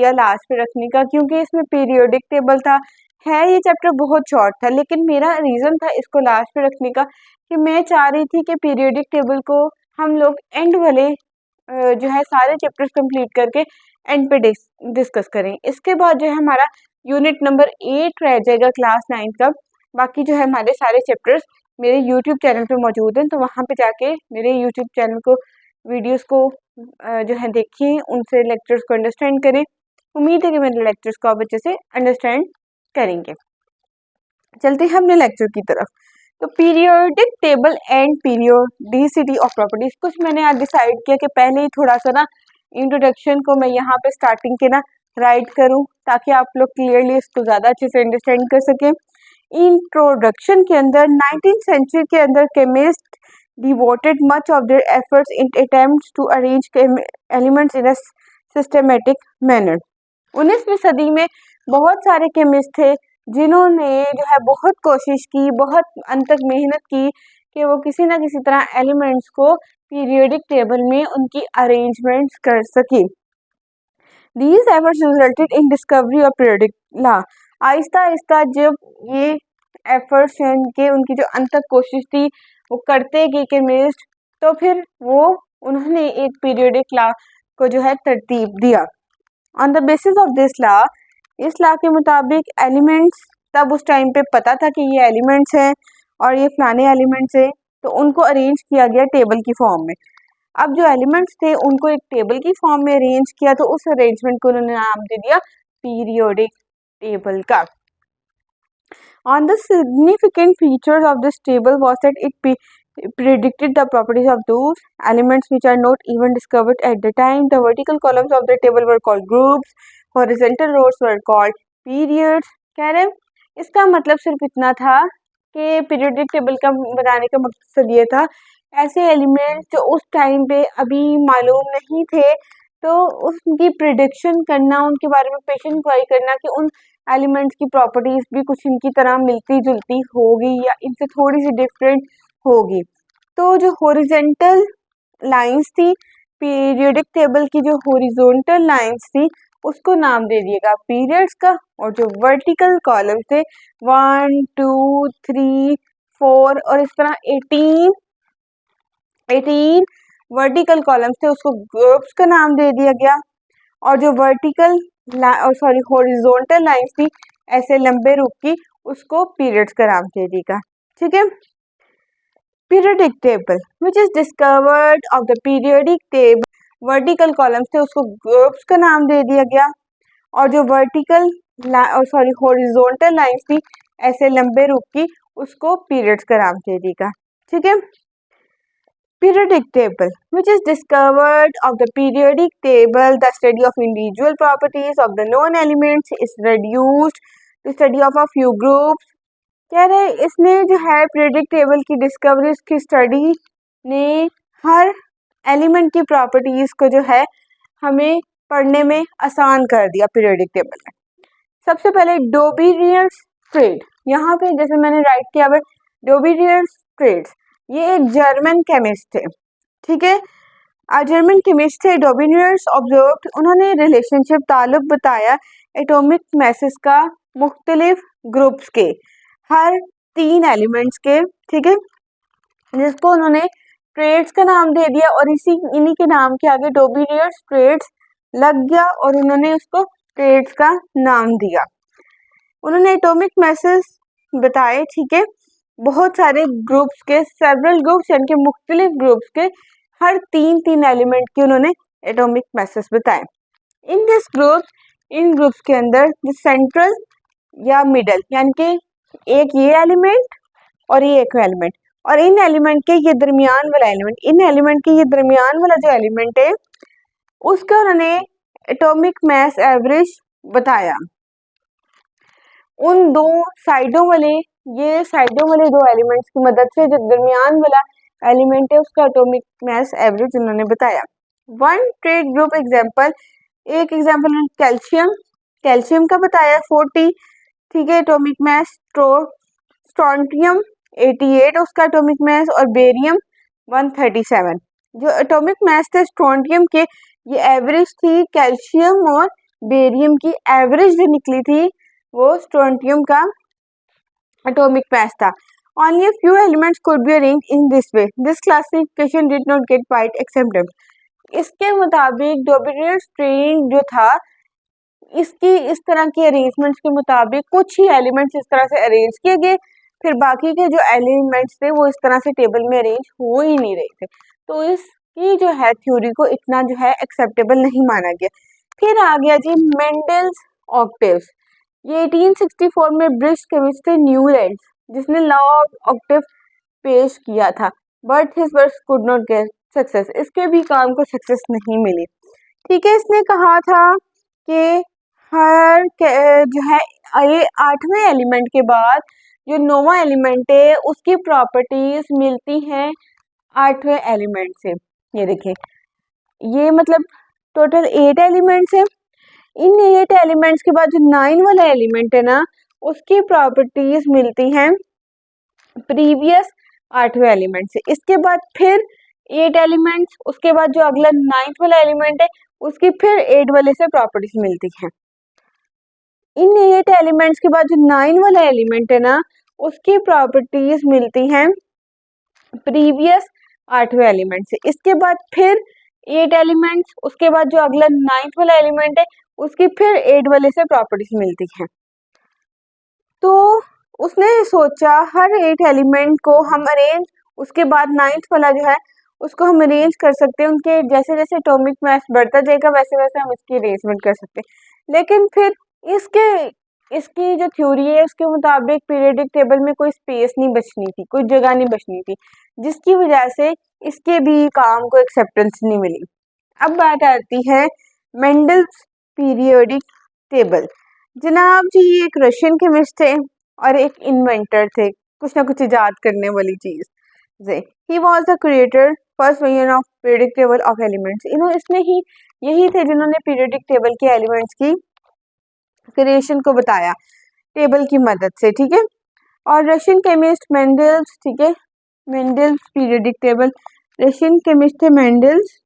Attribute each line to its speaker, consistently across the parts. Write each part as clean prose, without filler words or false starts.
Speaker 1: या लास्ट पे रखने का, क्योंकि इसमें पीरियोडिक टेबल था। है ये चैप्टर बहुत शॉर्ट था, लेकिन मेरा रीज़न था इसको लास्ट पे रखने का कि मैं चाह रही थी कि पीरियोडिक टेबल को हम लोग एंड वाले जो है सारे चैप्टर्स कंप्लीट करके एंड पे डिस्कस करें। इसके बाद जो है हमारा यूनिट नंबर 8 रह जाएगा क्लास 9 का। बाकी जो है हमारे सारे चैप्टर्स मेरे यूट्यूब चैनल पे मौजूद हैं, तो वहाँ पे जाके मेरे यूट्यूब चैनल को वीडियोस को जो है देखिए, उनसे लेक्चर्स को अंडरस्टैंड करें। उम्मीद है कि मेरे लेक्चर्स को आप अच्छे से अंडरस्टैंड करेंगे। चलते हैं अपने लेक्चर की तरफ। तो periodic table and periodicity of properties, कुछ मैंने आज डिसाइड किया कि पहले ही थोड़ा सा ना इंट्रोडक्शन को मैं यहाँ पे स्टार्टिंग के ना राइट करूँ, ताकि आप लोग क्लियरली इसको ज़्यादा अच्छे से अंडरस्टैंड कर सकें। इंट्रोडक्शन के अंदर 19th सेंचुरी के अंदर chemist devoted much of their efforts in attempts to arrange elements in a systematic manner. 19वीं सदी में बहुत सारे केमिस्ट थे जिन्होंने जो है बहुत कोशिश की, बहुत अंत तक मेहनत की कि वो किसी ना किसी तरह एलिमेंट्स को पीरियोडिक टेबल में उनकी अरेंजमेंट्स कर सके। These efforts resulted in discovery of periodic law. Aahista Aahista जब ये एफर्ट्स के उनकी जो अंत तक कोशिश थी वो करते गए केमिस्ट, तो फिर वो उन्होंने एक पीरियोडिक लॉ को जो है तरतीब दिया। On the basis of this law, इस लॉ के मुताबिक एलिमेंट्स, तब उस टाइम पे पता था कि ये एलिमेंट्स हैं और ये फलाने एलिमेंट्स हैं, तो उनको अरेंज किया गया टेबल की फॉर्म में। अब जो एलिमेंट्स थे उनको एक टेबल की फॉर्म में अरेंज किया, तो उस अरेंजमेंट को उन्होंने नाम दे दिया पीरियोडिक टेबल का। On the significant features of this table was that it predicted the properties of those elements which are not even discovered at the time. The vertical columns of the table were called groups, horizontal rows were called periods. कह रहे इसका मतलब सिर्फ इतना था कि periodic table का बनाने का मकसद ये था, ऐसे एलिमेंट्स जो उस टाइम पे अभी मालूम नहीं थे, तो उसकी प्रिडिक्शन करना, उनके बारे में पेशेंट इंक्वायरी करना कि उन एलिमेंट्स की प्रॉपर्टीज भी कुछ इनकी तरह मिलती जुलती होगी या इनसे थोड़ी सी डिफरेंट होगी। तो जो हॉरिजॉन्टल लाइंस थी पीरियोडिक टेबल की, जो हॉरिजॉन्टल लाइंस थी उसको नाम दे दिएगा पीरियड्स का, और जो वर्टिकल कॉलम्स थे 1 2 3 4 और इस तरह 18 वर्टिकल कॉलम्स थे उसको ग्रुप्स का नाम दे दिया गया, और जो हॉरिजॉन्टल लाइंस थी ऐसे लंबे रूप की उसको पीरियड्स का नाम दे देगा। ठीक है। Periodic table which is discovered of the periodic table, vertical columns थे उसको ग्रुप्स का नाम दे दिया गया, और जो हॉरिजॉन्टल लाइंस थी ऐसे लंबे रूप की उसको पीरियड्स का नाम दे देगा। ठीक है। Periodic table, which is discovered of the periodic table, the study of individual properties of the known elements is reduced to study of a few groups. कह रहे इसने जो है पीरियोडिक टेबल की डिस्कवरी, उसकी स्टडी ने हर एलिमेंट की properties को जो है हमें पढ़ने में आसान कर दिया पीरियोडिक टेबल में। सबसे पहले डोबेरियर-स्ट्रेट, यहाँ पे जैसे मैंने राइट किया है डोबेरियर-स्ट्रेट, ये एक जर्मन केमिस्ट थे। ठीक है। जर्मन केमिस्ट थे डोबेरियर्स ऑब्जर्व्ड, उन्होंने रिलेशनशिप ताल्लुक बताया एटॉमिक मैसेस का मुख्तलिफ ग्रुप्स के, हर 3 एलिमेंट्स के। ठीक है। जिसको उन्होंने ट्रेड्स का नाम दे दिया, और इन्हीं के नाम के आगे डोबेरियर्स ट्रेड्स लग गया और उन्होंने उसको ट्रेड्स का नाम दिया। उन्होंने एटॉमिक मैसेस बताए। ठीक है। बहुत सारे ग्रुप्स के, सेवरल ग्रुप्स यानी कि मुख्तलिफ ग्रुप्स के हर 3 एलिमेंट के उन्होंने एटॉमिक मैसेस बताए। In this group, in groups के अंदर जो सेंट्रल या मिडल यानी कि एक ये एलिमेंट और ये एक एलिमेंट, और इन एलिमेंट के ये दरमियान वाला एलिमेंट, इन एलिमेंट के ये दरमियान वाला जो एलिमेंट है उसका उन्होंने एटॉमिक मैस एवरेज बताया। उन दो साइडों वाले, ये साइडों वाले 2 एलिमेंट्स की मदद से जो दरमियान वाला एलिमेंट है उसका एटॉमिक मैस एवरेज उन्होंने बताया। वन ट्रेड ग्रुप एग्जांपल, एक एग्जांपल कैल्शियम, कैल्शियम का बताया 40। ठीक है। एटॉमिक मैस स्ट्रोंटियम 88 उसका एटॉमिक मैस, और बेरियम 137। जो एटॉमिक मैस थे स्ट्रोंटियम के, ये एवरेज थी कैल्शियम और बेरियम की एवरेज जो निकली थी वो स्ट्रोंटियम का एटॉमिक मास था। Only a few elements could be arranged in this way. This classification did not get quite accepted. इसके मुताबिक डॉर्बियर स्ट्रिंग जो था इसकी इस तरह की अरेंजमेंट्स के मुताबिक कुछ ही एलिमेंट्स इस तरह से अरेंज किए गए, फिर बाकी के जो एलिमेंट्स थे वो इस तरह से टेबल में अरेंज हो ही नहीं रहे थे। तो इसकी जो है थ्योरी को इतना जो है एक्सेप्टेबल नहीं माना गया। फिर आ गया जी मेंडल्स ऑक्टेव्स। ये 1864 में ब्रिटिश केमिस्ट थे न्यूलैंड जिसने लॉ ऑफ ऑक्टेव पेश किया था, but his work could not get success. इसके भी काम को सक्सेस नहीं मिली। ठीक है, इसने कहा था कि हर जो है ये 8वें एलिमेंट के बाद जो 9वां एलिमेंट है उसकी प्रॉपर्टीज मिलती हैं 8वें एलिमेंट से। ये देखिए, ये मतलब टोटल 8 एलिमेंट्स है। इन 8 एलिमेंट्स के बाद जो 9 वाला एलिमेंट है ना उसकी प्रॉपर्टीज मिलती हैं प्रीवियस 8वें एलिमेंट से। इसके बाद फिर 8 एलिमेंट्स, उसके बाद जो अगला 9th वाला एलिमेंट है उसकी फिर 8 वाले से प्रॉपर्टीज मिलती हैं। इन 8 एलिमेंट्स के बाद जो 9 वाला एलिमेंट है ना उसकी प्रॉपर्टीज मिलती हैं प्रीवियस 8वें एलिमेंट से। इसके बाद फिर 8 एलिमेंट्स, उसके बाद जो अगला 9th वाला एलिमेंट है उसकी फिर 8 वाले से प्रॉपर्टीज मिलती हैं। तो उसने सोचा हर 8 एलिमेंट को हम अरेंज, उसके बाद 9th वाला जो है उसको हम अरेंज कर सकते हैं। उनके जैसे जैसे एटॉमिक मास बढ़ता जाएगा वैसे वैसे हम इसकी अरेंजमेंट कर सकते हैं। लेकिन फिर इसकी जो थ्योरी है उसके मुताबिक पीरियोडिक टेबल में कोई स्पेस नहीं बचनी थी, कोई जगह नहीं बचनी थी, जिसकी वजह से इसके भी काम को एक्सेप्टेंस नहीं मिली। अब बात आती है मेंडल्स पीरियोडिक टेबल। जनाब जी ये एक रशियन केमिस्ट थे और एक इन्वेंटर थे, कुछ ना कुछ इजाद करने वाली चीज से। He was the creator first version of periodic table of elements. इसने ही यही थे जिन्होंने पीरियोडिक टेबल के एलिमेंट्स की क्रिएशन को बताया टेबल की मदद से। ठीक है, और रशियन केमिस्ट मेंडल्स, ठीक है, Mendel's periodic table, Russian chemist थे मेंडल्स।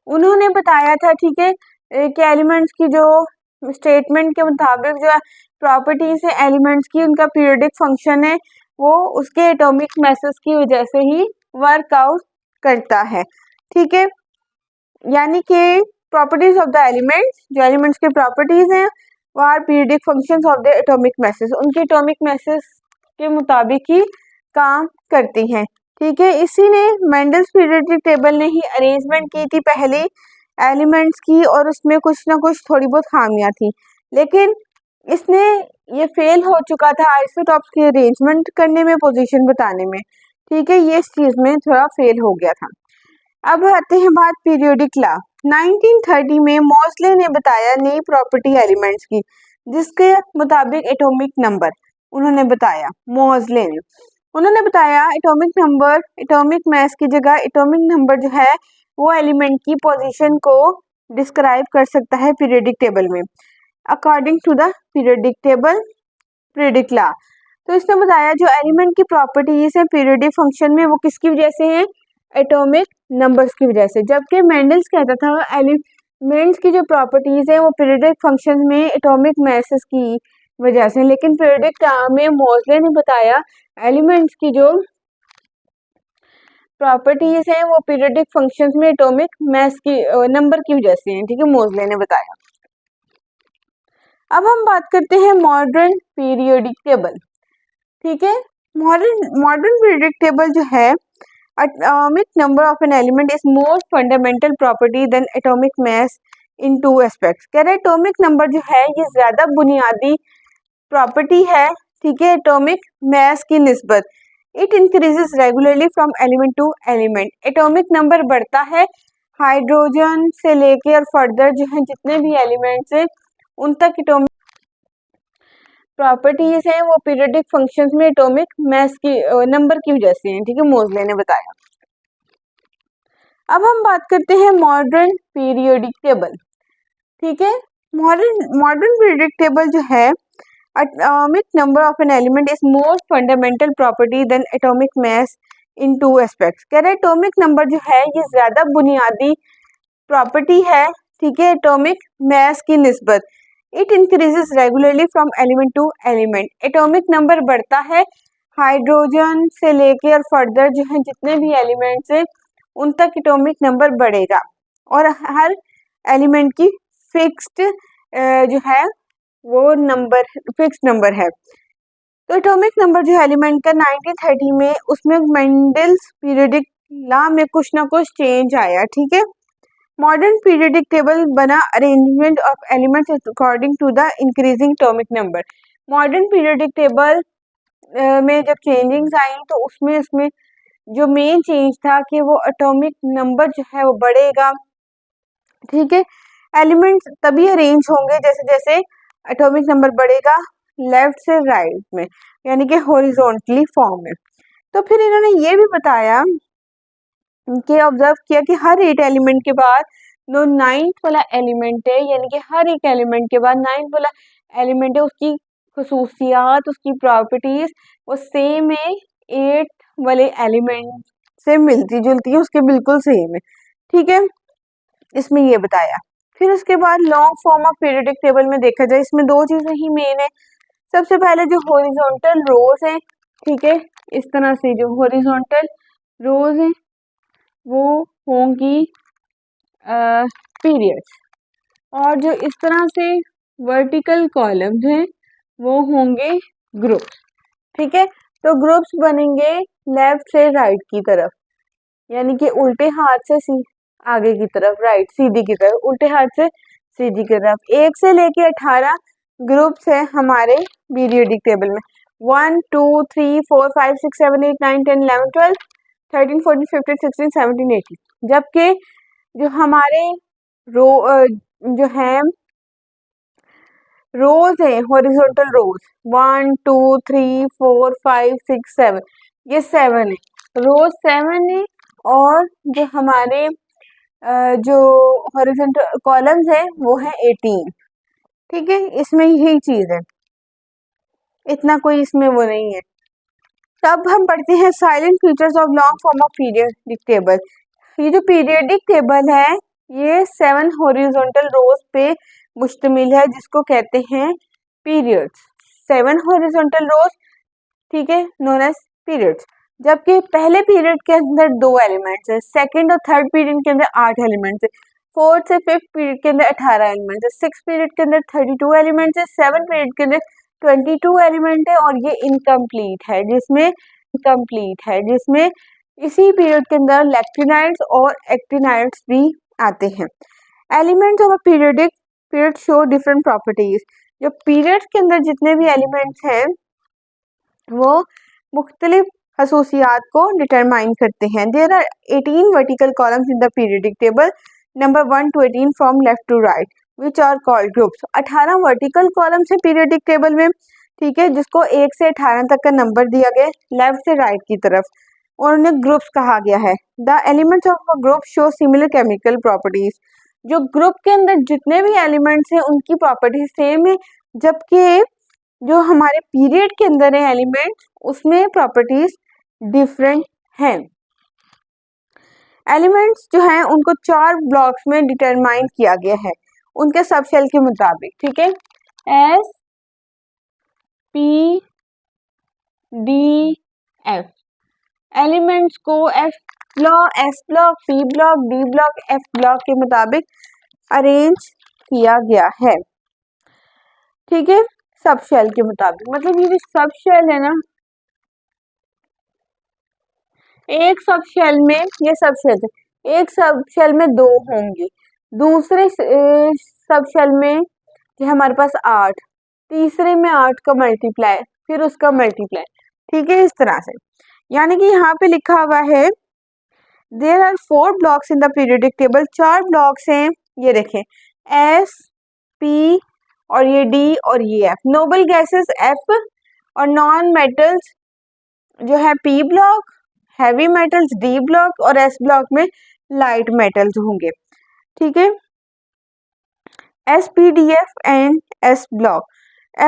Speaker 1: उन्होंने बताया था, ठीक है, कि एलिमेंट्स की जो स्टेटमेंट के मुताबिक जो प्रॉपर्टीज है एलिमेंट्स की, उनका पीरियोडिक फंक्शन है वो उसके एटॉमिक मैसेज की वजह से ही वर्कआउट करता है। ठीक है, यानी कि प्रॉपर्टीज ऑफ द एलिमेंट्स, जो एलिमेंट्स की प्रॉपर्टीज हैं वो are periodic functions of the atomic masses, उनके एटॉमिक मैसेज के मुताबिक ही काम करती हैं। ठीक है, इसी ने मेंडल्स पीरियोडिक टेबल ने ही अरेंजमेंट की थी पहले एलिमेंट्स की, और उसमें कुछ ना कुछ थोड़ी बहुत खामियां थी, लेकिन इसने ये फेल हो चुका था आइसोटॉप्स की अरेंजमेंट करने में, पोजीशन बताने में। ठीक है, ये इस चीज में थोड़ा फेल हो गया था। अब आते हैं बात पीरियोडिक लॉ। 1930 में मॉसले ने बताया नई प्रॉपर्टी एलिमेंट्स की, जिसके मुताबिक एटॉमिक नंबर उन्होंने बताया, मॉसले ने उन्होंने बताया एटॉमिक नंबर, एटॉमिक मास की जगह एटॉमिक नंबर जो है वो एलिमेंट की पोजीशन को डिस्क्राइब कर सकता है पीरियोडिक टेबल में, according to the periodic table periodic law. तो इसने बताया जो एलिमेंट की प्रॉपर्टीज है पीरियोडिक फंक्शन में वो किसकी वजह से है, एटॉमिक नंबर्स की वजह से। जबकि मेंडल्स कहता था एलिमेंट्स की जो प्रॉपर्टीज है वो पीरियोडिक फंक्शन में एटॉमिक मैसेज की वजह से, लेकिन पीरियोडिक में मॉसले ने बताया एलिमेंट्स की जो प्रॉपर्टीज हैं वो पीरियोडिक फंक्शंस में एटॉमिक मास की नंबर की वजह से हैं। ठीक है, मॉसले ने बताया। अब हम बात करते हैं मॉडर्न पीरियोडिक टेबल। ठीक है, मॉडर्न पीरियोडिक टेबल जो है, atomic number of an element is more fundamental property than atomic mass in two aspects। कह रहे एटॉमिक नंबर जो है ये ज्यादा बुनियादी प्रॉपर्टी है, ठीक है, एटॉमिक मास की निस्बत। It increases regularly from element to element. Atomic number बढ़ता है हाइड्रोजन से लेके और फर्दर जो है जितने भी एलिमेंट्स हैं उन तक एटॉमिक प्रॉपर्टीज हैं वो पीरियोडिक फंक्शंस में एटॉमिक मास की नंबर की वजह से हैं। ठीक है, मॉसले ने बताया। अब हम बात करते हैं मॉडर्न पीरियोडिक टेबल। ठीक है, मॉडर्न पीरियोडिक टेबल जो है, atomic number of an element is more fundamental property than atomic mass in two aspects. कह रहे एटॉमिक नंबर जो है ये ज्यादा बुनियादी प्रॉपर्टी है, ठीक है, एटॉमिक मास की निस्बत। It increases regularly from element to element. Atomic number बढ़ता है हाइड्रोजन से लेके और फर्दर जो है जितने भी एलिमेंट्स हैं उन तक एटॉमिक नंबर बढ़ेगा, और हर एलिमेंट की फिक्स्ड जो है वो नंबर फिक्स्ड नंबर है। तो एटॉमिक नंबर जो एलिमेंट का 1930 में उसमें मेंडल्स पीरियोडिक लॉ में कुछ ना कुछ चेंज आया, ठीक है। मॉडर्न पीरियोडिक टेबल बना arrangement of elements according to the increasing atomic number. Modern periodic table में जब चेंजिंग्स आई तो उसमें जो मेन चेंज था कि वो एटॉमिक नंबर जो है वो बढ़ेगा, ठीक है। एलिमेंट्स तभी अरेंज होंगे जैसे जैसे एटॉमिक नंबर बढ़ेगा लेफ्ट से राइट में, यानी कि हॉरिजॉन्टली फॉर्म में। तो फिर इन्होंने ये भी बताया कि ऑब्जर्व किया कि हर 8 एलिमेंट के बाद जो 9th वाला एलिमेंट है, यानी कि हर एक एलिमेंट के बाद 9th वाला एलिमेंट है, उसकी खसूसियात, उसकी प्रॉपर्टीज वो सेम है 8 वाले एलिमेंट से मिलती जुलती है, उसके बिल्कुल सेम है, ठीक है। इसमें ये बताया। फिर उसके बाद long form of periodic table में देखा जाए इसमें दो चीजें ही मेन है। सबसे पहले जो हॉरिजॉन्टल रोज है, ठीक है, इस तरह से जो हॉरिजॉन्टल रोज है वो होंगी पीरियड्स, और जो इस तरह से वर्टिकल कॉलम्स हैं वो होंगे ग्रुप्स, ठीक है। तो ग्रुप्स बनेंगे लेफ्ट से राइट की तरफ, यानी कि उल्टे हाथ से आगे की तरफ, राइट सीधी की तरफ, उल्टे हाथ से सीधी की तरफ। 1 से लेके 18 ग्रुप्स है हमारे पीरियोडिक टेबल में। 1 2 3 4 5 6 7 8 9 10 11 12 13 14 15 16 17 18। जबकि जो हमारे रो जो है रोज है हॉरिजॉन्टल रोज 1 2 3 4 5 6 7, ये 7 है, रोज 7 है। और जो हमारे जो हॉरिजॉन्टल कॉलम्स है वो है 18, ठीक है। इसमें यही चीज है, इतना कोई इसमें वो नहीं है। तब हम पढ़ते हैं salient features of long form of periodic table. ये जो पीरियोडिक टेबल है ये 7 हॉरिजॉन्टल रोज पे मुश्तमिल है जिसको कहते हैं पीरियड्स। 7 हॉरिजॉन्टल रोज, ठीक है, नोन एज पीरियड्स। जबकि पहले पीरियड के अंदर 2 एलिमेंट्स है, सेकंड और थर्ड पीरियड के अंदर 8 एलिमेंट्स है, फोर्थ से फिफ्थ पीरियड के अंदर 18 एलिमेंट्स है, सिक्स पीरियड के अंदर 32 एलिमेंट्स है, सेवन पीरियड के अंदर 22 एलिमेंट है, और ये इनकम्प्लीट है जिसमें इसी पीरियड के अंदर लेक्टिनाइड्स और एक्टिनाइड्स भी आते हैं। Elements of a period show different properties. जो पीरियड्स के अंदर जितने भी एलिमेंट्स हैं वो मुख्तलिफ खसूसियात को डिटरमाइन करते हैं। There are 18 vertical columns in the periodic table number 1 to 18 from left to right which are called groups. 18 vertical columns है पीरियोडिक टेबल में, ठीक है, जिसको 1 से 18 तक का नंबर दिया गया लेफ्ट से राइट की तरफ, और उन्हें ग्रुप्स कहा गया है। The elements of a group show similar chemical properties. जो ग्रुप के अंदर जितने भी एलिमेंट्स हैं उनकी प्रॉपर्टीज सेम है, जबकि जो हमारे पीरियड के अंदर है एलिमेंट्स उसमें प्रॉपर्टीज डिफरेंट हैं। एलिमेंट्स जो हैं उनको 4 ब्लॉक्स में डिटरमाइन किया गया है उनके सबशेल के मुताबिक, ठीक है। S P D F elements को S block P block D block F block के मुताबिक अरेंज किया गया है, ठीक है, सबशेल के मुताबिक। मतलब ये जो सबशेल है ना, एक सबशेल में ये सबशेल है, एक सबशेल में 2 होंगे, दूसरे सबशेल में जो हमारे पास 8, तीसरे में 8 का मल्टीप्लाई, फिर उसका मल्टीप्लाई, ठीक है, इस तरह से। यानी कि यहाँ पे लिखा हुआ है there are 4 blocks in the periodic table. 4 blocks हैं, ये देखें, एस पी और ये डी और ये एफ। नोबल गैसेस एफ, और नॉन मेटल्स जो है P block, heavy metals D block, और एस ब्लॉक में लाइट मेटल्स होंगे, ठीक है। S P D F and S block.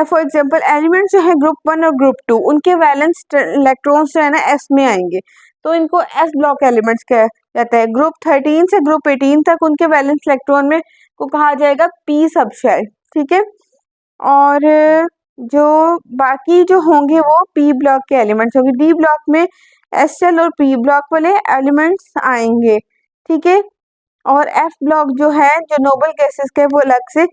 Speaker 1: For example elements जो है ग्रुप 1 और ग्रुप 2 उनके वैलेंस इलेक्ट्रॉन्स जो है ना एस में आएंगे, तो इनको एस ब्लॉक एलिमेंट्स कहा जाता है। ग्रुप 13 से ग्रुप 18 तक उनके वैलेंस इलेक्ट्रॉन में को कहा जाएगा पी सबशेल, ठीक है। और जो बाकी जो होंगे वो पी ब्लॉक के एलिमेंट्स होंगे। डी ब्लॉक में एस शेल और पी ब्लॉक वाले एलिमेंट्स आएंगे, ठीक है। और एफ ब्लॉक जो है, जो नोबल गैसेस के, वो अलग से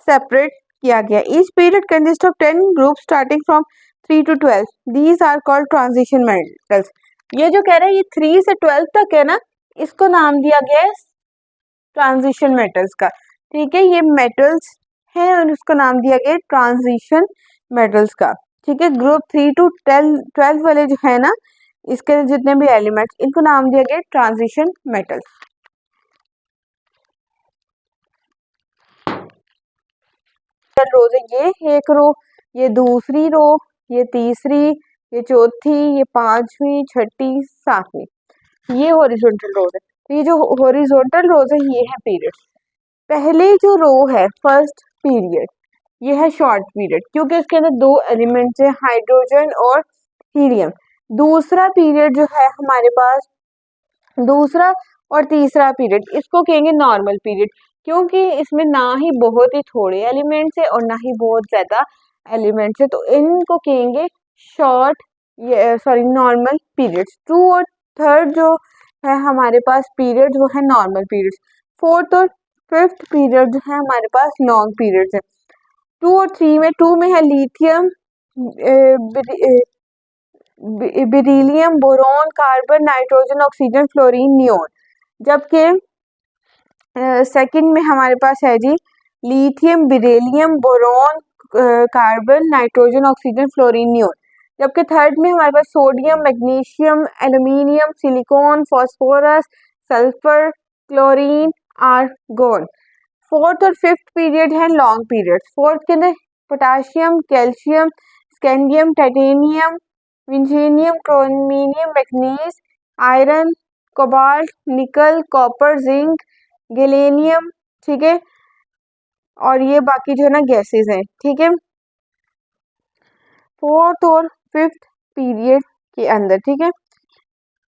Speaker 1: सेपरेट किया गया। Each period consist of 10 group starting from 3 to 12। These are called transition metals. ये जो कह रहे हैं ये 3 से 12 तक है ना, इसको नाम दिया गया है ट्रांजिशन मेटल्स का, ठीक है। ये मेटल्स है और उसका नाम दिया गया है ट्रांजिशन मेटल्स का, ठीक है। ग्रुप 3 to 12 वाले जो है ना, इसके जितने भी एलिमेंट्स, इनको नाम दिया गया ट्रांजिशन मेटल्स। रोज है, ये एक रो, ये दूसरी रो, ये तीसरी, ये चौथी, ये पांचवी, छठी, सातवीं, ये हॉरिजॉन्टल रोज है। तो ये जो हॉरिजॉन्टल रोज है ये है पीरियड। पहले जो रो है फर्स्ट पीरियड, ये है शॉर्ट पीरियड क्योंकि इसके अंदर दो एलिमेंट्स है, हाइड्रोजन और हीलियम। दूसरा पीरियड जो है हमारे पास, दूसरा और तीसरा पीरियड, इसको कहेंगे नॉर्मल पीरियड क्योंकि इसमें ना ही बहुत ही थोड़े एलिमेंट्स है और ना ही बहुत ज्यादा एलिमेंट्स है, तो इनको कहेंगे short, sorry normal periods. Two और थर्ड जो है हमारे पास पीरियड वो है नॉर्मल पीरियड्स। फोर्थ और फिफ्थ पीरियड जो है हमारे पास लॉन्ग पीरियड्स है। टू और थ्री में, टू में है lithium, beryllium, boron, carbon, nitrogen, oxygen, fluorine, neon. जबकि सेकंड में हमारे पास है जी lithium, beryllium, boron, carbon, nitrogen, oxygen, fluorine, neon. जबकि थर्ड में हमारे पास sodium, magnesium, aluminium, silicon, phosphorus, sulphur, chlorine, argon. Fourth और फिफ्थ पीरियड है लॉन्ग पीरियड। फोर्थ के अंदर potassium, calcium, scandium, titanium, vanadium, chromium, manganese, iron, cobalt, nickel, copper, zinc, gallium, ठीक है। और ये बाकी जो है ना गैसेस हैं, ठीक है, फोर्थ और फिफ्थ पीरियड के अंदर, ठीक है।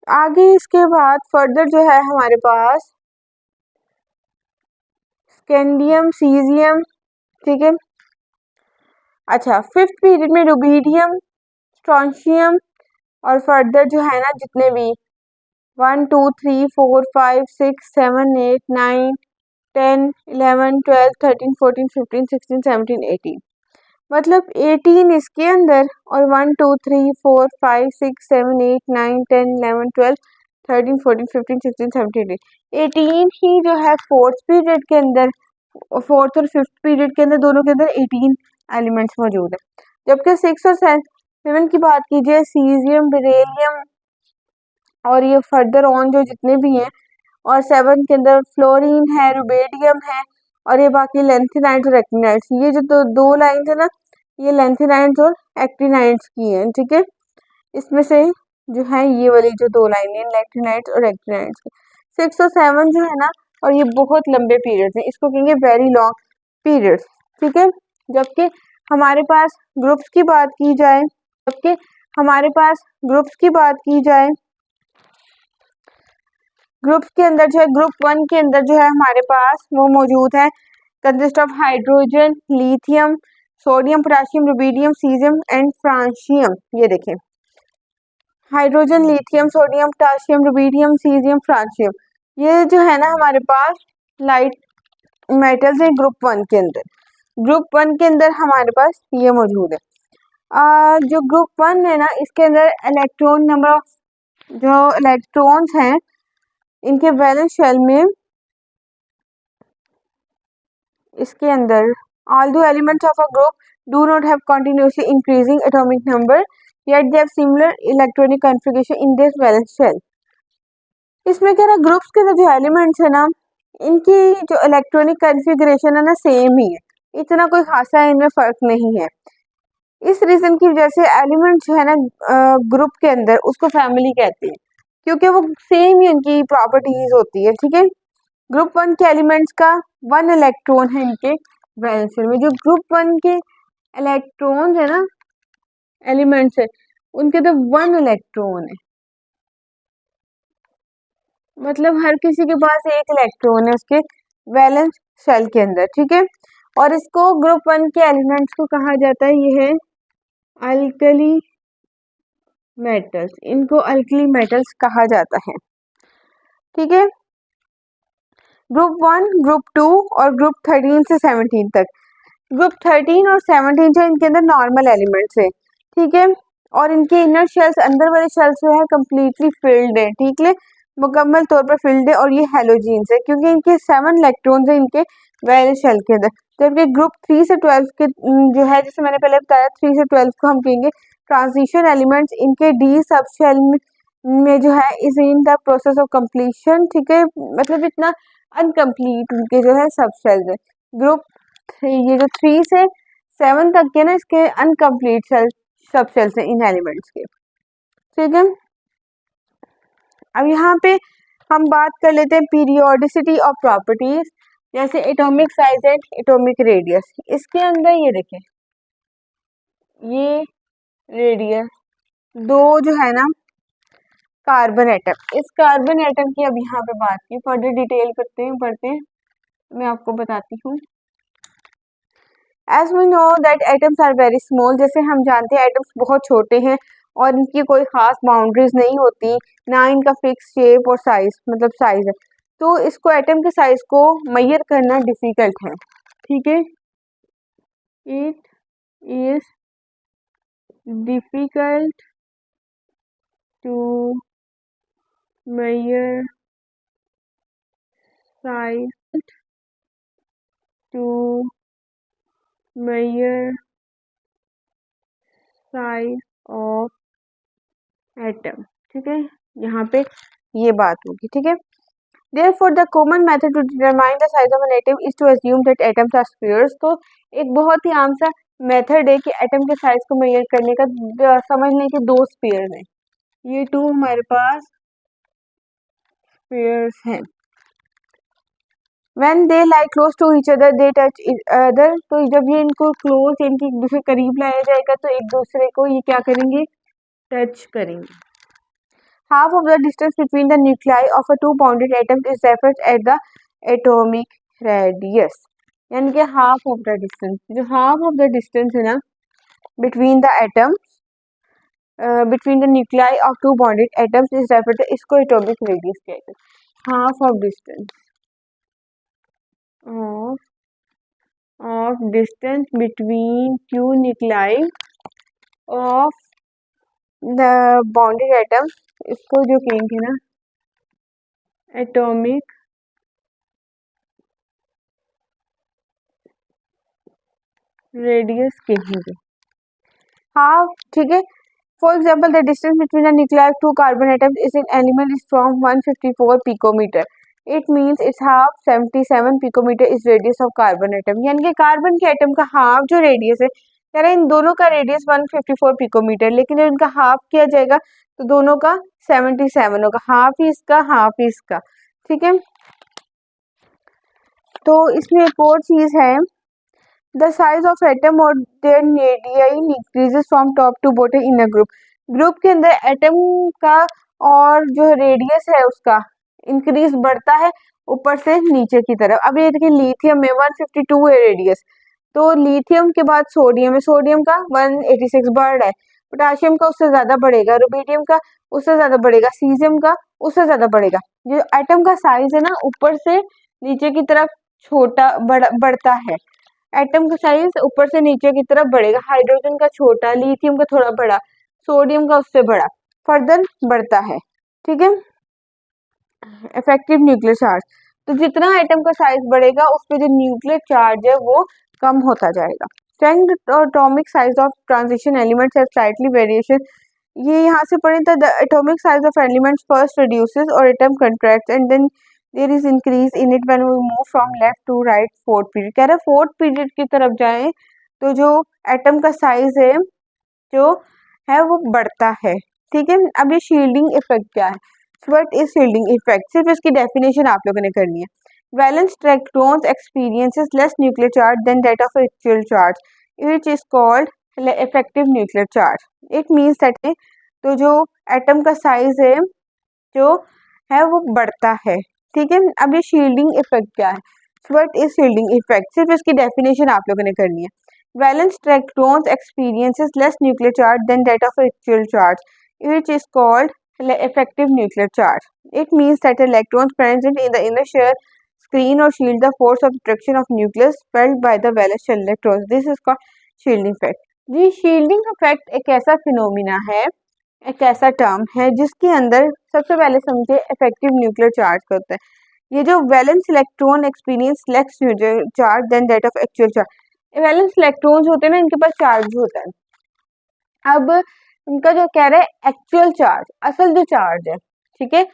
Speaker 1: आगे इसके बाद फर्दर जो है हमारे पास स्कैंडियम, सीजियम, ठीक है। अच्छा, फिफ्थ पीरियड में रुबीडियम, स्ट्रोंशियम और फर्दर जो है ना जितने भी 1 2 3 4 5 6 7 8 9 10 11 12 13 14 15 16 17 18, मतलब 18 इसके अंदर और 1 2 3 4 5 6 7 8 9 10 11 12 13 14 15 16 17 18 ही जो है फोर्थ पीरियड के अंदर, फोर्थ और फिफ्थ पीरियड के अंदर दोनों के अंदर 18 एलिमेंट्स मौजूद है। जबकि सिक्स और सेवन की बात कीजिए, सीजियम, बेरिलियम और ये फर्दर ऑन जो जितने भी हैं, और सेवन के अंदर फ्लोरीन है, रुबेडियम है और ये बाकी लेंथेनाइड्स और एक्टिनाइड्स। ये जो दो लाइन है ना, ये लेंथेनाइड्स और एक्टिनाइड्स की हैं, ठीक है। इसमें से जो है ये वाली जो दो लाइन है लेंथेनाइड्स और एक्टिनाइड्स की। सिक्स और सेवन जो है ना, और ये बहुत लंबे पीरियड्स हैं, इसको कहेंगे वेरी लॉन्ग पीरियड्स, ठीक है। जबकि हमारे पास ग्रुप्स की बात की जाए, जबकि हमारे पास ग्रुप्स की बात की जाए, ग्रुप्स के अंदर जो है ग्रुप 1 के अंदर जो है हमारे पास वो मौजूद है, consist of hydrogen, lithium, sodium, potassium, rubidium, caesium and francium. ये देखें, hydrogen, lithium, sodium, potassium, rubidium, caesium, francium, ये जो है ना हमारे पास लाइट मेटल्स है ग्रुप 1 के अंदर। ग्रुप 1 के अंदर हमारे पास ये मौजूद है। जो ग्रुप 1 है ना, इसके अंदर इलेक्ट्रॉन नंबर ऑफ जो इलेक्ट्रॉन्स हैं इनके वैलेंस शेल में, इसके अंदर although elements of a group do not have continuously increasing atomic number yet they have similar electronic configuration in their valence shell। इसमें कह रहा है ग्रुप्स के अंदर जो एलिमेंट्स है ना, इनकी जो इलेक्ट्रॉनिक कॉन्फ़िगरेशन है ना सेम ही है, इतना कोई खासा इनमें फर्क नहीं है। इस रीजन की वजह से एलिमेंट जो है ना ग्रुप के अंदर उसको फैमिली कहते हैं क्योंकि वो सेम ही उनकी प्रॉपर्टीज होती है, ठीक है। ग्रुप 1 के एलिमेंट्स का 1 इलेक्ट्रॉन है इनके वैलेंस शेल में। जो ग्रुप 1 के इलेक्ट्रॉन है ना, एलिमेंट्स है, उनके तो 1 इलेक्ट्रॉन है, मतलब हर किसी के पास एक इलेक्ट्रॉन है उसके वैलेंस शेल के अंदर, ठीक है। और इसको ग्रुप वन के एलिमेंट्स को कहा जाता है, ये है अल्कली मेटल्स, इनको अल्कली मेटल्स कहा जाता है, ठीक है। ग्रुप वन, ग्रुप टू और ग्रुप 13 से 17 तक। ग्रुप 13 और 17 जो इनके अंदर नॉर्मल एलिमेंट्स है, ठीक है। और इनके इनर शेल्स, अंदर वाले शेल्स जो है कम्प्लीटली फिल्ड है, ठीक है, मुकम्मल तौर पर फिल्ड है। और ये हेलोजीन्स है क्योंकि इनके 7 इलेक्ट्रॉन्स है इनके वैलेंस शेल के अंदर। जबकि ग्रुप 3 से 12 के जो है, जैसे मैंने पहले बताया, 3 से 12 को हम कहेंगे ट्रांजिशन एलिमेंट्स। इनके डी सब शेल में जो है is in the process of completion, ठीक है, मतलब इतना अनकम्प्लीट उनके जो है सब शेल्स है। ग्रुप ये जो 3 से 7 तक के ना, इसके अनकम्प्लीट सेल सब सेल्स हैं इन एलिमेंट्स के, ठीक है। अब यहाँ पे हम बात कर लेते हैं पीरियोडिसिटी ऑफ प्रॉपर्टीज, जैसे atomic size and atomic radius. इसके अंदर ये देखें, ये रेडियस दो जो है ना कार्बन एटम, इस कार्बन एटम की अब यहाँ पे बात की, फर्दर डिटेल करते हैं, पढ़ते हैं, मैं आपको बताती हूँ। As we know that atoms are very small, जैसे हम जानते हैं एटम्स बहुत छोटे हैं और इनकी कोई खास बाउंड्रीज नहीं होती, ना इनका फिक्स शेप और साइज, मतलब साइज है। तो इसको एटम के साइज को मेजर करना डिफिकल्ट है, ठीक है। It is difficult to measure size, to measure size of atom, ठीक है, यहाँ पे ये बात होगी, ठीक है। Therefore, the common method to determine the size of an atom is to assume that atoms are spheres। तो एक बहुत ही आम सा मेथड है कि एटम के साइज को मेजर करने का, समझ लें कि दो स्फीयर्स हैं, ये टू हमारे पास स्फीयर्स हैं। When they lie close to each other, they touch each other। तो जब ये इनको क्लोज, इनके एक दूसरे करीब लाया जाएगा तो एक दूसरे को ये क्या करेंगे, टच करेंगे। Half of the distance between the nuclei of a two bounded atom is referred at the atomic radius। यानी कि हाफ ऑफ द डिस्टेंस, जो हाफ ऑफ द डिस्टेंस है ना between the atoms, between the nuclei of two bonded atoms is referred, इसको atomic radius कहते हैं। Half of distance of distance between two nuclei of the bonded atoms, इसको जो कहेंगे ना एटॉमिक रेडियस कहेंगे, हाफ, ठीक है। For example the distance between the nuclear of two carbon atoms is in element is from 154 picometer, it means it's half 77 picometer is radius of carbon atom. यानी कि carbon के atom का half जो radius है, कह रहे हैं इन दोनों का रेडियस 154 पिकोमीटर, लेकिन जब इनका हाफ किया जाएगा तो दोनों का 77 होगा, हाफ ही इसका हाफ ही इसका, ठीक है। तो इसमें एक और चीज है, द साइज ऑफ एटम और their radius increases from top to bottom in a group. Group के अंदर एटम का और जो रेडियस है उसका इंक्रीज बढ़ता है ऊपर से नीचे की तरफ। अब ये देखिए लिथियम में 152 है रेडियस, तो लिथियम के बाद सोडियम है, सोडियम का 186 बढ़ रहा है, पोटाशियम का उससे ज्यादा बढ़ेगा, रुबिडियम का उससे ज्यादा बढ़ेगा, सीजियम का उससे ज्यादा बढ़ेगा। जो एटम का साइज है ना ऊपर से नीचे की तरफ छोटा बढ़ता है, एटम का साइज ऊपर से नीचे की तरफ बढ़ेगा, हाइड्रोजन का छोटा, लिथियम का थोड़ा बड़ा, सोडियम का उससे बड़ा, फर्दर बढ़ता है, ठीक है। इफेक्टिव न्यूक्लियर चार्ज, तो जितना एटम का साइज बढ़ेगा उस पर जो न्यूक्लियर चार्ज है वो कम होता जाएगा। स्ट्रेंथ और atomic size of transition elements have slightly variation, ये यहाँ से पढ़े तो the atomic size of elements first reduces और atom contracts and then there is increase in it when we move from left to right fourth period. कह रहा है fourth period की तरफ जाए तो जो एटम का साइज है जो है वो बढ़ता है, ठीक है। अब ये शील्डिंग इफेक्ट क्या है, व्हाट इज शील्डिंग इफेक्ट, सिर्फ इसकी डेफिनेशन आप लोगों ने करनी है। Valence electrons experiences less nuclear charge than that of actual charge, which is called effective nuclear charge. It means that, तो जो एटम का साइज है जो है वो बढ़ता है। ठीक है, अब ये शील्डिंग इफेक्ट क्या है? What is shielding effect? सिर्फ इसकी डेफिनेशन आप लोगों ने करनी है। Valence electrons experiences less nuclear charge than that of actual charge which is called effective nuclear charge. It means that electrons present in the inner shell screen or shield the force of attraction of nucleus felt by the valence shell electrons. This is called shielding effect. जी shielding effect एक ऐसा phenomena है, एक ऐसा term है जिसके अंदर सबसे पहले समझे इफेक्टिव न्यूक्लियर चार्ज का होता है। ये जो valence electron experience less nuclear charge than that of actual charge. Valence electrons होते हैं ना, इनके पास चार्ज होता है। अब उनका जो कह रहा है एक्चुअल चार्ज, असल जो चार्ज है, ठीक है,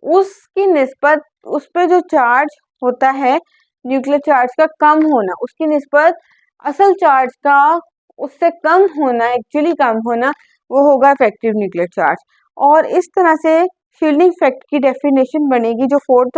Speaker 1: उसकी निस्बत उस पर जो चार्ज होता है न्यूक्लियर चार्ज का कम होना, उसकी निस्बत असल चार्ज का उससे कम होना, एक्चुअली कम होना, वो होगा इफेक्टिव न्यूक्लियर चार्ज। और इस तरह से शील्डिंग इफेक्ट की डेफिनेशन बनेगी जो फोर्स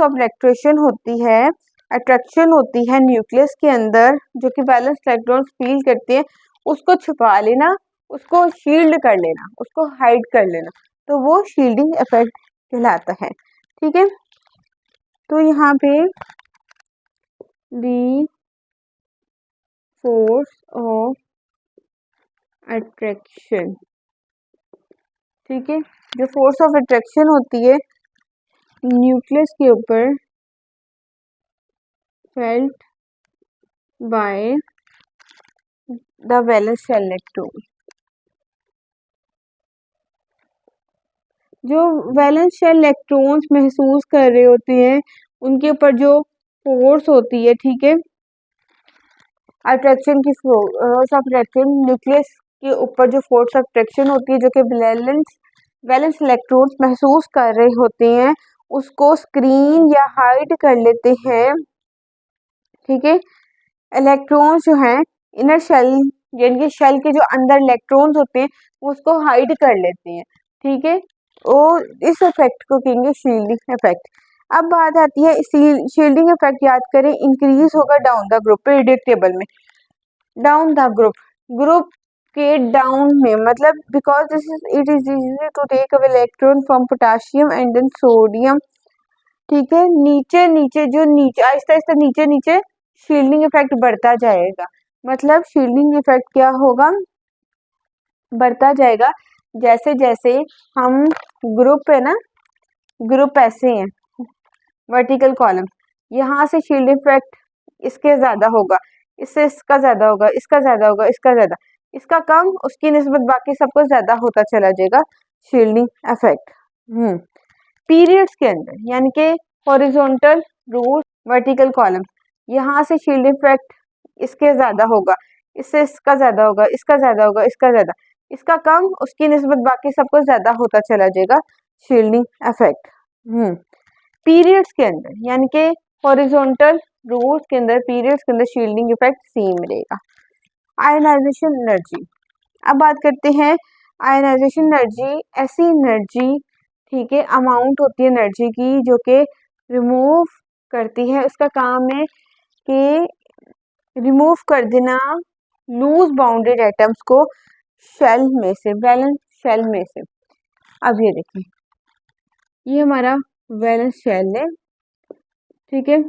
Speaker 1: ऑफ इलेक्ट्रेशन होती है, अट्रैक्शन होती है न्यूक्लियस के अंदर जो कि बैलेंस इलेक्ट्रॉन्स फील करते हैं, उसको छुपा लेना, उसको शील्ड कर लेना, उसको हाइड कर लेना, तो वो शील्डिंग इफेक्ट कहलाता है। ठीक है, तो यहाँ पे दी फोर्स ऑफ अट्रैक्शन, ठीक है, जो फोर्स ऑफ अट्रैक्शन होती है न्यूक्लियस के ऊपर felt by the valence shell electron, जो वैलेंस शेल इलेक्ट्रॉन्स महसूस कर रहे होते हैं उनके ऊपर जो फोर्स होती है, ठीक है, अट्रैक्शन की फोर्स ऑफ अट्रैक्शन, न्यूक्लियस के ऊपर जो फोर्स ऑफ अट्रैक्शन होती है जो कि वैलेंस इलेक्ट्रॉन्स महसूस कर रहे होते हैं, उसको स्क्रीन या हाइड कर लेते हैं। ठीक है, इलेक्ट्रॉन्स जो हैं इनर शेल यानी कि शेल के जो अंदर इलेक्ट्रॉन्स होते हैं उसको हाइड कर लेते हैं। ठीक है, और इस इफेक्ट को कहेंगे शील्डिंग इफेक्ट। अब बात आती है शील्डिंग इफेक्ट, याद करें, इंक्रीज होगा down the group periodic table में। डाउन द ग्रुप के डाउन में, मतलब because this is it is easy to take away electron from potassium and then sodium. ठीक है, नीचे नीचे जो नीचे आहिस्ता आहिस्ता नीचे नीचे शील्डिंग इफेक्ट बढ़ता जाएगा। मतलब शील्डिंग इफेक्ट क्या होगा, बढ़ता जाएगा जैसे जैसे हम ग्रुप है ना, ग्रुप ऐसे हैं वर्टिकल कॉलम, यहाँ से शील्ड इफेक्ट इसके ज्यादा होगा, इससे इसका ज्यादा होगा, इसका ज्यादा होगा, इसका ज्यादा, इसका कम, उसकी निस्बत बाकी सबको ज्यादा होता चला जाएगा शील्डिंग इफेक्ट। पीरियड्स के अंदर यानी कि हॉरिजॉन्टल रूट वर्टिकल कॉलम, यहाँ से शील्ड इफेक्ट इसके ज्यादा होगा, इससे इसका ज्यादा होगा, इसका ज्यादा होगा, इसका ज्यादा, इसका कम, उसकी निस्बत बाकी सबको ज्यादा होता चला जाएगा शील्डिंग इफेक्ट। पीरियड्स के अंदर यानी कि हॉरिजॉन्टल रूट्स के अंदर, पीरियड्स के अंदर शील्डिंग इफेक्ट सेम रहेगा। आयनाइजेशन एनर्जी, अब बात करते हैं आयनाइजेशन एनर्जी। ऐसी एनर्जी, ठीक है, अमाउंट होती है एनर्जी की जो कि रिमूव करती है, उसका काम है कि रिमूव कर देना लूज बाउंडेड एटम्स को शेल में से, वैलेंस शेल में से। अब ये देखिए, ये हमारा वैलेंस शेल है, ठीक है,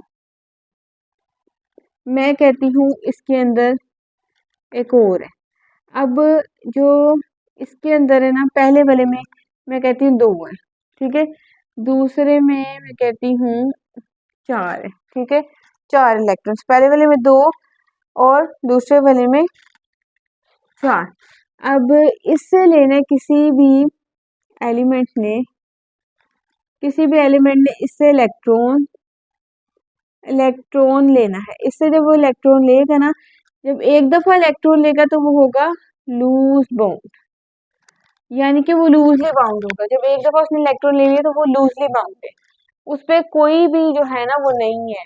Speaker 1: मैं कहती हूँ इसके अंदर एक और है। अब जो इसके अंदर है ना, पहले वाले में मैं कहती हूँ 2 है, ठीक है, दूसरे में मैं कहती हूँ 4 है। ठीक है, 4 इलेक्ट्रॉन्स, पहले वाले में 2 और दूसरे वाले में 4। अब इससे लेने किसी भी एलिमेंट ने इससे इलेक्ट्रॉन लेना है, इससे जब वो इलेक्ट्रॉन लेगा ना, जब एक दफा इलेक्ट्रॉन लेगा तो वो होगा लूज बाउंड, यानी कि वो लूजली बाउंड होगा। जब एक दफा उसने इलेक्ट्रॉन ले लिया तो वो लूजली बाउंड है, उस पर कोई भी जो है ना वो नहीं है,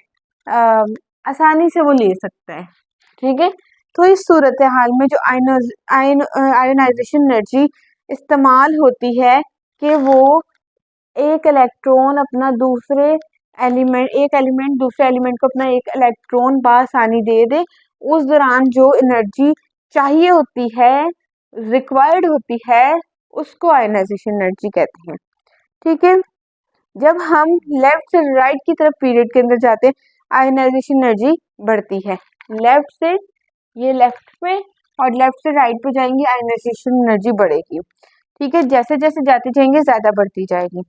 Speaker 1: आसानी से वो ले सकता है। ठीक है, तो इस सूरत हाल में जो आयोनाइजेशन एनर्जी इस्तेमाल होती है कि वो एक इलेक्ट्रॉन अपना दूसरे एलिमेंट, एक एलिमेंट दूसरे एलिमेंट को अपना एक इलेक्ट्रॉन बासानी दे दे, उस दौरान जो एनर्जी चाहिए होती है, रिक्वायर्ड होती है, उसको आयोनाइजेशन एनर्जी कहते हैं। ठीक है। जब हम लेफ्ट से राइट की तरफ पीरियड के अंदर जाते हैं, आयनाइजेशन एनर्जी बढ़ती है। लेफ्ट से ये लेफ्ट में और लेफ्ट से राइट पे जाएंगे, आयनाइजेशन एनर्जी बढ़ेगी। ठीक है, जैसे जैसे जाते जाएंगे ज्यादा बढ़ती जाएगी,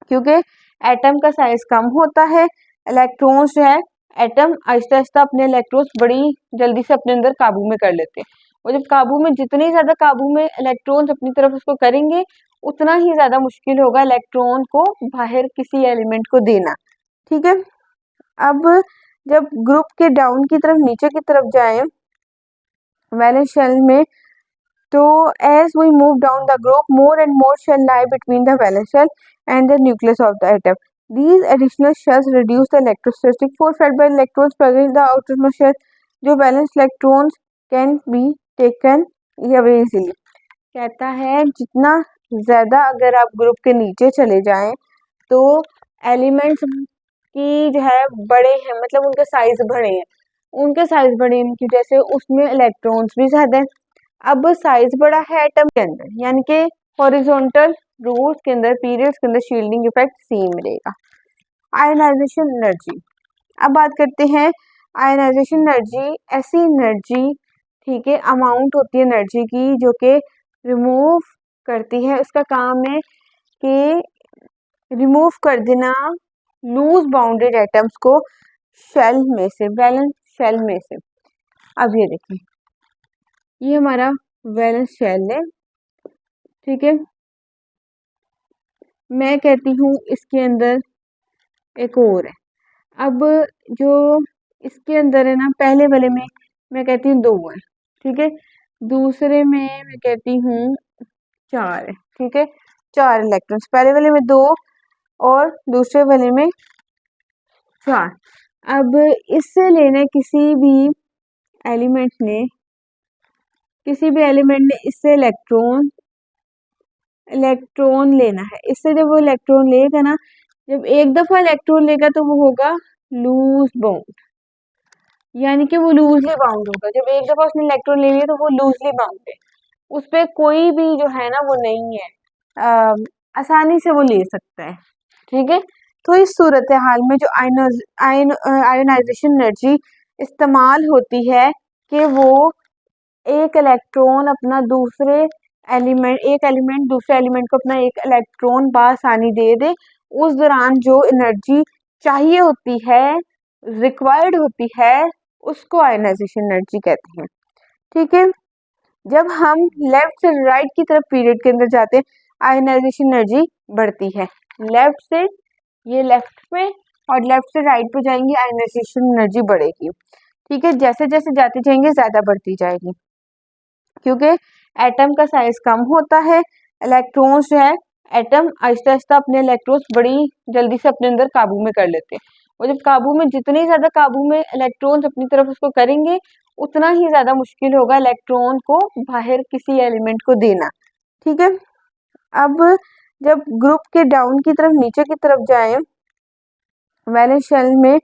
Speaker 1: क्योंकि एटम का साइज कम होता है। इलेक्ट्रॉन्स जो है, एटम आहिस्ता आहिस्ता अपने इलेक्ट्रॉन्स बड़ी जल्दी से अपने अंदर काबू में कर लेते हैं। और जब काबू में, जितने ज्यादा काबू में इलेक्ट्रॉन्स अपनी तरफ उसको करेंगे, उतना ही ज्यादा मुश्किल होगा इलेक्ट्रॉन को बाहर किसी एलिमेंट को देना। ठीक है। अब जब ग्रुप के डाउन की तरफ, नीचे की तरफ जाएं वैलेंस शेल में, तो as we move down the group, more and more shell lie between the valence shell and the nucleus of the atom. These additional shells reduce the electrostatic force felt by electrons present in the outermost shell. जो valence electrons can be taken away easily. कहता है जितना ज्यादा अगर आप group के नीचे चले जाएं तो एलिमेंट्स की जो है बड़े हैं, मतलब उनके साइज बड़े हैं। उनके साइज बड़े की वजह से उसमें इलेक्ट्रॉन्स भी ज्यादा है। अब साइज बड़ा है एटम के अंदर, यानी कि हॉरिजॉन्टल रूल्स के अंदर, पीरियड्स के अंदर शील्डिंग इफेक्ट सेम रहेगा। आयनाइजेशन एनर्जी, अब बात करते हैं आयनाइजेशन एनर्जी। ऐसी एनर्जी, ठीक है, अमाउंट होती है एनर्जी की जो कि रिमूव करती है, उसका काम है कि रिमूव कर देना लूज बाउंडेड एटम्स को शेल में से, वैलेंस शेल में से। अब ये देखिए, ये हमारा वैलेंस शेल है। ठीक है, मैं कहती हूँ इसके अंदर एक और है। अब जो इसके अंदर है ना, पहले वाले में मैं कहती हूँ 2 है। ठीक है, दूसरे में मैं कहती हूँ 4 है। ठीक है, 4 इलेक्ट्रॉन्स, पहले वाले में 2 और दूसरे वाले में 4। अब इससे लेने किसी भी एलिमेंट ने इससे इलेक्ट्रॉन लेना है। इससे जब वो इलेक्ट्रॉन लेगा ना, जब एक दफा इलेक्ट्रॉन लेगा तो वो होगा लूज बाउंड, यानी कि वो लूजली बाउंड होगा। जब एक दफा उसने इलेक्ट्रॉन ले लिया तो वो लूजली बाउंड है, उस पर कोई भी जो है ना वो नहीं है, आसानी से वो ले सकता है। ठीक है, तो इस सूरत हाल में जो आयोनाइजेशन एनर्जी इस्तेमाल होती है कि वो एक इलेक्ट्रॉन अपना दूसरे एक एलिमेंट दूसरे एलिमेंट को अपना एक इलेक्ट्रॉन बआसानी दे दे, उस दौरान जो एनर्जी चाहिए होती है, रिक्वायर्ड होती है, उसको आयनाइजेशन एनर्जी कहते हैं। ठीक है, जब हम लेफ्ट से राइट की तरफ पीरियड के अंदर जाते हैं, आयनाइजेशन एनर्जी बढ़ती है। लेफ्ट से ये लेफ्ट में और लेफ्ट से राइट पे जाएंगे, आयनाइजेशन एनर्जी बढ़ेगी। ठीक है, जैसे जैसे जाते जाएंगे ज्यादा बढ़ती जाएगी, क्योंकि एटम का साइज कम होता है। इलेक्ट्रॉन्स जो है, एटम आहिस्ता आहिस्ता अपने इलेक्ट्रॉन्स बड़ी जल्दी से अपने अंदर काबू में कर लेते हैं। और जब काबू में, जितने ज्यादा काबू में इलेक्ट्रॉन्स अपनी तरफ उसको करेंगे, उतना ही ज्यादा मुश्किल होगा इलेक्ट्रॉन को बाहर किसी एलिमेंट को देना। ठीक है, अब जब ग्रुप के डाउन की तरफ, नीचे की तरफ जाएं वैलेंस शेल में,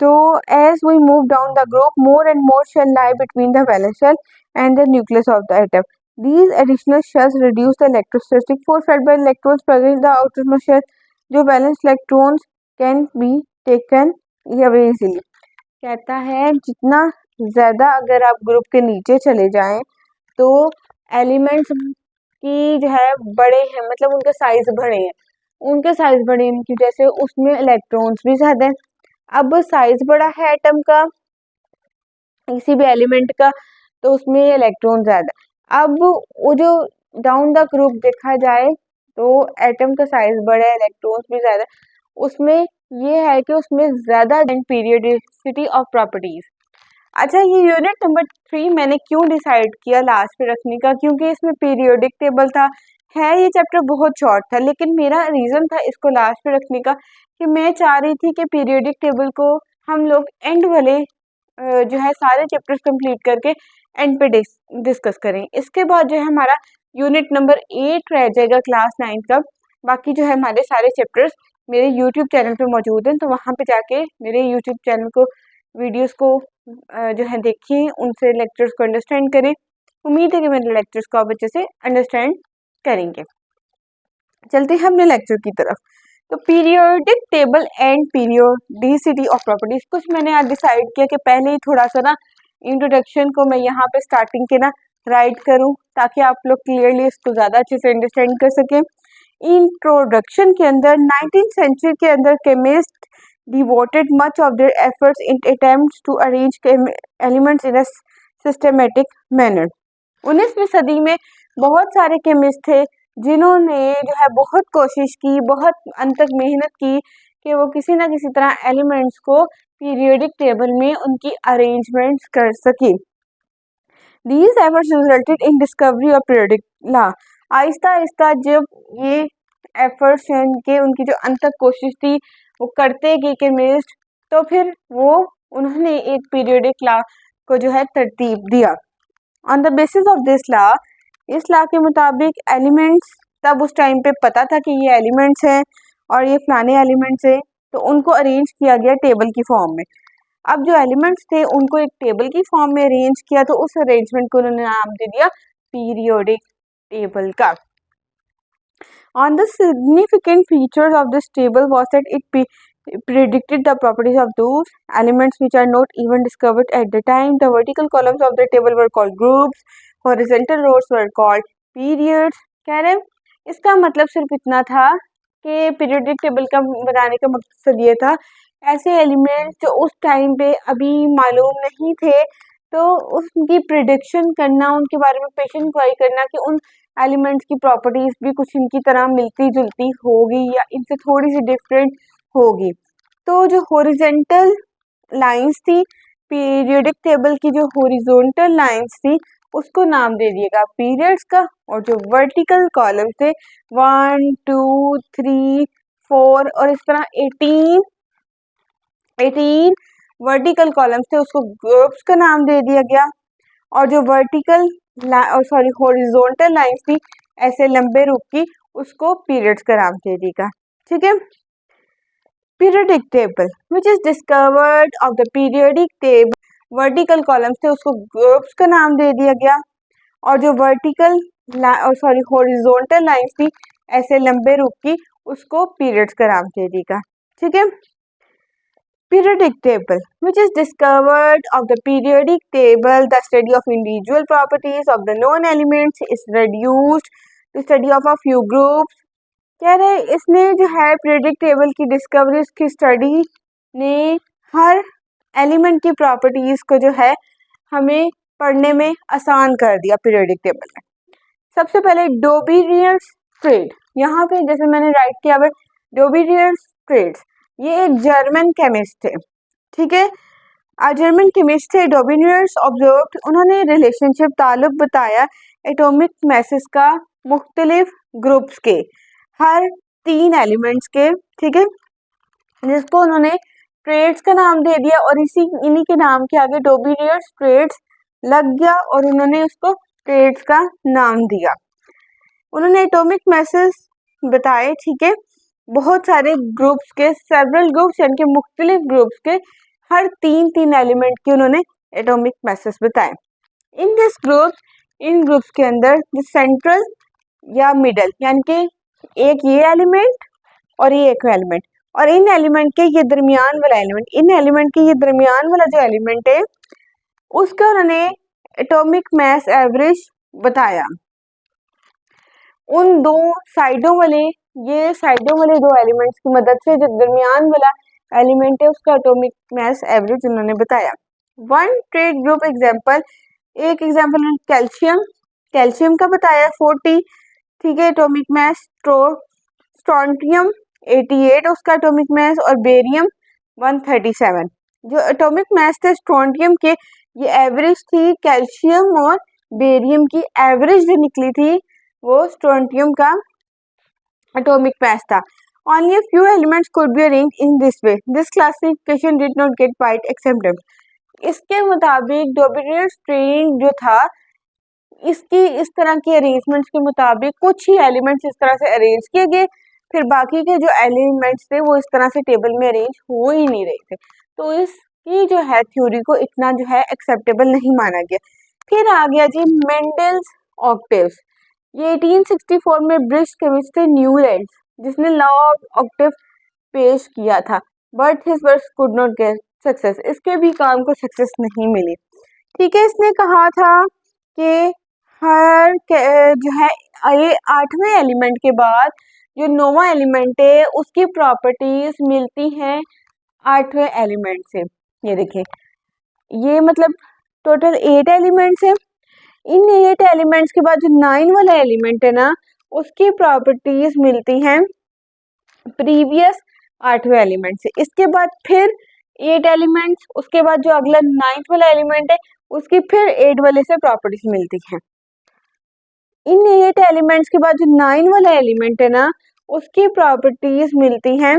Speaker 1: तो as we move down the group, more and more shell lie between the valence shell and the nucleus of the atom. These additional shells reduce the electrostatic force felt by electrons present in the outermost shell. जो valence electrons can be taken away easily. कहता है जितना ज्यादा अगर आप group के नीचे चले जाएं तो एलिमेंट्स की जो है बड़े हैं, मतलब उनके साइज बड़े हैं। उनके साइज बड़े की वजह से उसमें इलेक्ट्रॉन्स भी ज्यादा है। अब साइज बड़ा है एटम का, किसी भी एलिमेंट का, तो उसमें इलेक्ट्रॉन ज्यादा। अब वो जो डाउन द ग्रुप देखा जाए तो एटम का साइज बड़ा है, इलेक्ट्रॉन्स भी ज्यादा, उसमें ये है कि उसमें ज्यादा पीरियोडिसिटी ऑफ प्रॉपर्टीज। अच्छा, ये यूनिट नंबर 3 मैंने क्यों डिसाइड किया लास्ट पे रखने का, क्योंकि इसमें पीरियोडिक टेबल था। है ये चैप्टर बहुत शॉर्ट था, लेकिन मेरा रीजन था इसको लास्ट पे रखने का कि मैं चाह रही थी कि पीरियोडिक टेबल को हम लोग एंड वाले जो है सारे चैप्टर्स कंप्लीट करके एंड पे डिस्कस करें। इसके बाद जो है हमारा यूनिट नंबर 8 रह जाएगा क्लास 9 का। बाकी जो है हमारे सारे चैप्टर्स मेरे यूट्यूब चैनल पे मौजूद हैं, तो वहाँ पे जाके मेरे यूट्यूब चैनल को, वीडियोस को जो है देखिए, उनसे लेक्चर्स को अंडरस्टैंड करें। उम्मीद है कि मेरे लेक्चर्स को आप अच्छे से अंडरस्टैंड करेंगे। चलते हैं अपने लेक्चर की तरफ। तो periodic table and periodicity of properties, कुछ मैंने आज डिसाइड किया कि पहले ही थोड़ा सा ना इंट्रोडक्शन को मैं यहाँ पे स्टार्टिंग के ना राइट करूँ ताकि आप लोग क्लियरली इसको ज़्यादा अच्छे से अंडरस्टैंड कर सकें। इंट्रोडक्शन के अंदर 19th सेंचुरी के अंदर chemist devoted much of their efforts in attempts to arrange elements in a systematic manner. 19वीं सदी में बहुत सारे केमिस्ट थे जिन्होंने जो है बहुत कोशिश की, बहुत अंत तक मेहनत की कि वो किसी ना किसी तरह एलिमेंट्स को पीरियोडिक टेबल में उनकी अरेंजमेंट्स कर सके। These efforts resulted in discovery of periodic law. Aahista Aahista जब ये एफर्ट्स के उनकी जो अंत तक कोशिश थी वो करते गए केमिस्ट, तो फिर वो उन्होंने एक पीरियोडिक लॉ को जो है तरतीब दिया। On the basis of this law, इस लॉ के मुताबिक एलिमेंट्स, तब उस टाइम पे पता था कि ये एलिमेंट्स हैं और ये फलाने एलिमेंट्स हैं, तो उनको अरेंज किया गया टेबल की फॉर्म में। अब जो एलिमेंट्स थे उनको एक टेबल की फॉर्म में अरेंज किया, तो उस अरेंजमेंट को उन्होंने नाम दे दिया पीरियोडिक टेबल का। On the significant features of this table was that it predicted the properties of those elements which are not even discovered at the time. The vertical columns of the table were called groups, horizontal rows were called periods. कह रहे इसका मतलब सिर्फ इतना था कि periodic table का बनाने का मकसद ये था, ऐसे एलिमेंट्स जो उस टाइम पे अभी मालूम नहीं थे, तो उसकी प्रिडिक्शन करना, उनके बारे में पेशेंट इंक्वायरी करना कि उन एलिमेंट्स की प्रॉपर्टीज भी कुछ इनकी तरह मिलती जुलती होगी या इनसे थोड़ी सी डिफरेंट होगी। तो जो हॉरिजॉन्टल लाइंस थी पीरियोडिक टेबल की, जो हॉरिजॉन्टल लाइंस थी उसको नाम दे दिएगा पीरियड्स का, और जो वर्टिकल कॉलम्स थे 1 2 3 4 और इस तरह 18 वर्टिकल कॉलम्स थे उसको ग्रुप्स का नाम दे दिया गया, और जो वर्टिकल हॉरिजॉन्टल लाइंस थी ऐसे लंबे रूप की, उसको पीरियड्स का नाम दे देगा। ठीक है। Periodic table which is discovered of the periodic table, vertical columns थे उसको ग्रुप्स का नाम दे दिया गया, और जो हॉरिजॉन्टल लाइंस थी ऐसे लंबे रूप की, उसको पीरियड्स का नाम दे देगा। ठीक है। Periodic table, which is discovered of the periodic table, the study of individual properties of the known elements is reduced to study of a few groups. कह रहे इसने जो है पीरियोडिक टेबल की डिस्कवरी, उसकी स्टडी ने हर एलिमेंट की properties को जो है हमें पढ़ने में आसान कर दिया पीरियोडिक टेबल में। सबसे पहले डोबेरियर-स्ट्रेट, यहाँ पे जैसे मैंने राइट किया हुआ डोबेरियर-स्ट्रेट, ये एक जर्मन केमिस्ट थे। ठीक है। जर्मन केमिस्ट थे डोबेरियर्स ऑब्जर्व्ड, उन्होंने रिलेशनशिप ताल्लुक बताया एटॉमिक मैसेस का मुख्तलिफ ग्रुप्स के, हर 3 एलिमेंट्स के। ठीक है। जिसको उन्होंने ट्रेड्स का नाम दे दिया, और इन्हीं के नाम के आगे डोबेरियर्स ट्रेड्स लग गया और उन्होंने उसको ट्रेड्स का नाम दिया। उन्होंने एटॉमिक मैसेस बताए। ठीक है। बहुत सारे ग्रुप्स के, सेवरल ग्रुप्स यानी कि मुख्तलिफ ग्रुप्स के हर 3 एलिमेंट के उन्होंने एटॉमिक मैसेस बताए। In this group, in groups के अंदर जो सेंट्रल या मिडल यानी कि एक ये एलिमेंट और ये एक एलिमेंट, और इन एलिमेंट के ये दरमियान वाला एलिमेंट, इन एलिमेंट के ये दरमियान वाला जो एलिमेंट है उसका उन्होंने एटॉमिक मैस एवरेज बताया। उन दो साइडों वाले, ये साइडों वाले 2 एलिमेंट्स की मदद से जो दरमियान वाला एलिमेंट है उसका एटॉमिक मैस एवरेज उन्होंने बताया। वन ट्रेड ग्रुप एग्जांपल, एक एग्जांपल कैल्शियम, कैल्शियम का बताया 40। ठीक है। एटॉमिक मैस स्ट्रोंटियम 88 उसका एटॉमिक मैस, और बेरियम 137। जो एटॉमिक मैस थे स्ट्रोंटियम के, ये एवरेज थी कैल्शियम और बेरियम की एवरेज जो निकली थी वो स्ट्रोंटियम का एटॉमिक मैस था। Only a few elements could be arranged in this way. This classification did not get wide acceptance. इसके मुताबिक डोबेरियर-स्ट्रेट जो था, इसकी इस तरह के अरेंजमेंट्स के मुताबिक कुछ ही एलिमेंट्स इस तरह से अरेंज किए गए, फिर बाकी के जो एलिमेंट्स थे वो इस तरह से टेबल में अरेंज हो ही नहीं रहे थे, तो इसकी जो है थ्योरी को इतना जो है एक्सेप्टेबल नहीं माना गया। फिर आ गया जी मेंडल्स ऑक्टेव्स। ये 1864 में ब्रिटिश केमिस्ट थे न्यूलैंड, जिसने लॉ ऑफ ऑक्टेव पेश किया था, but his work could not get success. इसके भी काम को सक्सेस नहीं मिली। ठीक है, इसने कहा था कि हर जो है ये 8वें एलिमेंट के बाद जो 9वां एलिमेंट है उसकी प्रॉपर्टीज मिलती हैं 8वें एलिमेंट से। ये देखिए, ये मतलब टोटल 8 एलिमेंट्स है। इन 8 एलिमेंट्स के बाद जो 9 वाला एलिमेंट है ना, उसकी प्रॉपर्टीज मिलती हैं प्रीवियस 8वें एलिमेंट से। इसके बाद फिर 8 एलिमेंट्स, उसके बाद जो अगला 9th वाला एलिमेंट है उसकी फिर 8 वाले से प्रॉपर्टीज मिलती हैं। इन 8 एलिमेंट्स के बाद जो 9 वाला एलिमेंट है ना, उसकी प्रॉपर्टीज मिलती हैं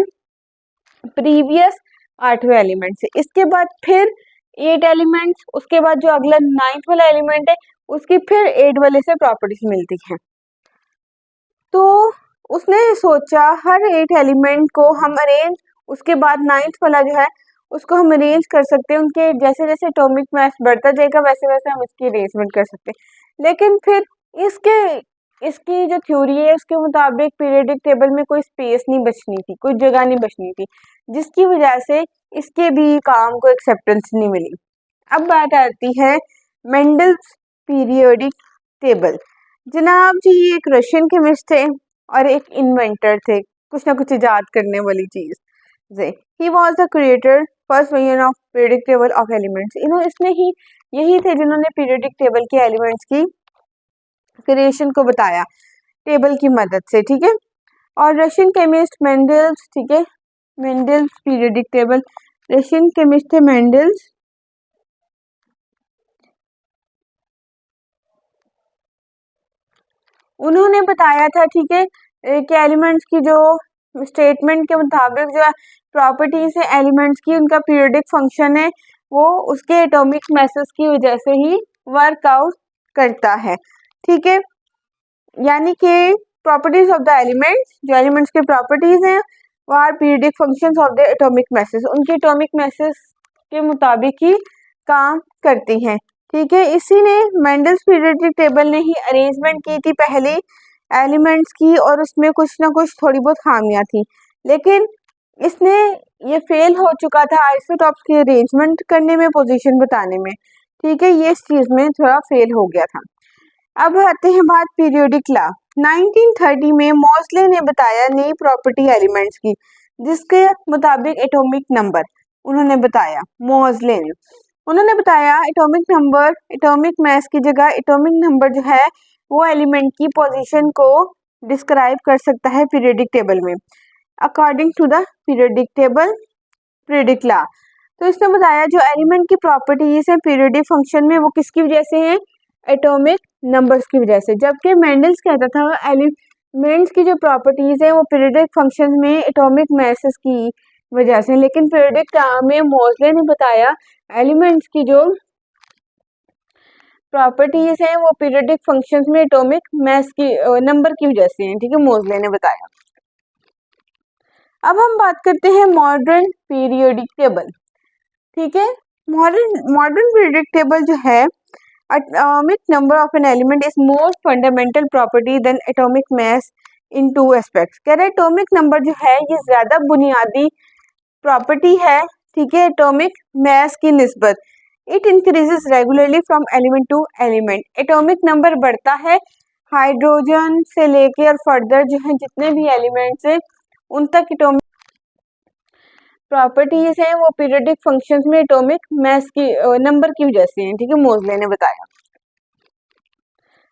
Speaker 1: प्रीवियस 8वें एलिमेंट से। इसके बाद फिर 8 एलिमेंट्स, उसके बाद जो अगला 9th वाला एलिमेंट है उसकी फिर 8 वाले से प्रॉपर्टीज मिलती हैं। तो उसने सोचा हर 8 एलिमेंट को हम अरेंज, उसके बाद 9th वाला जो है उसको हम अरेंज कर सकते हैं। उनके जैसे जैसे एटॉमिक मास बढ़ता जाएगा वैसे वैसे हम इसकी अरेंजमेंट कर सकते हैं। लेकिन फिर इसकी जो थ्योरी है उसके मुताबिक पीरियोडिक टेबल में कोई स्पेस नहीं बचनी थी, कोई जगह नहीं बचनी थी, जिसकी वजह से इसके भी काम को एक्सेप्टेंस नहीं मिली। अब बात आती है मेंडल्स पीरियोडिक टेबल। जनाब जी, एक रशियन केमिस्ट थे और एक इन्वेंटर थे, कुछ ना कुछ इजाद करने वाली चीज से। He was the creator first version of periodic table of elements. इसने ही यही थे जिन्होंने पीरियोडिक टेबल के एलिमेंट्स की क्रिएशन को बताया टेबल की मदद से। ठीक है, और रशियन केमिस्ट मेंडल्स, ठीक है, Mendel's periodic table, Russian chemist थे मेंडल्स। उन्होंने बताया था, ठीक है, कि एलिमेंट्स की जो स्टेटमेंट के मुताबिक जो प्रॉपर्टीज है एलिमेंट्स की, उनका पीरियोडिक फंक्शन है वो उसके एटॉमिक मैसेज की वजह से ही वर्कआउट करता है। ठीक है, यानी कि प्रॉपर्टीज ऑफ द एलिमेंट्स, जो एलिमेंट्स के प्रॉपर्टीज हैं वो are periodic functions of the atomic masses, उनके एटॉमिक मैसेज के मुताबिक ही काम करती हैं। ठीक है, इसी ने मेंडल्स पीरियोडिक टेबल ने ही अरेंजमेंट की थी पहले एलिमेंट्स की, और उसमें कुछ ना कुछ थोड़ी बहुत खामियां थी, लेकिन इसने ये फेल हो चुका था आइसोटॉप्स की अरेंजमेंट करने में, पोजीशन बताने में। ठीक है, ये इस चीज में थोड़ा फेल हो गया था। अब आते हैं बात पीरियोडिक लॉ। 1930 में मॉसले ने बताया नई प्रॉपर्टी एलिमेंट्स की, जिसके मुताबिक एटॉमिक नंबर उन्होंने बताया, मॉसले ने उन्होंने बताया एटॉमिक नंबर, एटॉमिक मास की जगह एटॉमिक नंबर जो है वो एलिमेंट की पोजीशन को डिस्क्राइब कर सकता है पीरियोडिक टेबल में, according to the periodic table, periodic law. तो इसने बताया जो एलिमेंट की प्रॉपर्टीज है पीरियोडिक फंक्शन में वो किसकी वजह से है, एटॉमिक नंबर्स की वजह से। जबकि मेंडल्स कहता था एलिमेंट्स की जो प्रॉपर्टीज है वो पीरियोडिक फंक्शन में एटॉमिक मैसेज की वजह से, लेकिन पीरियोडिक लॉ में मॉसले ने बताया एलिमेंट्स की जो प्रॉपर्टीज हैं वो पीरियोडिक फंक्शंस में एटॉमिक मास की नंबर की वजह से हैं। ठीक है, मॉसले ने बताया। अब हम बात करते हैं मॉडर्न पीरियोडिक टेबल। ठीक है, मॉडर्न पीरियोडिक टेबल जो है, atomic number of an element is more fundamental property than atomic mass in two aspects। कह रहे एटॉमिक नंबर जो है ये ज्यादा बुनियादी प्रॉपर्टी है, ठीक है, एटॉमिक मास की निस्बत। It increases regularly from element to element. Atomic number बढ़ता है हाइड्रोजन से लेके और फर्दर जो है जितने भी एलिमेंट्स हैं उन तक एटॉमिक प्रॉपर्टीज हैं वो पीरियोडिक फंक्शंस में एटॉमिक मास की नंबर की वजह से हैं। ठीक है, मॉसले ने बताया।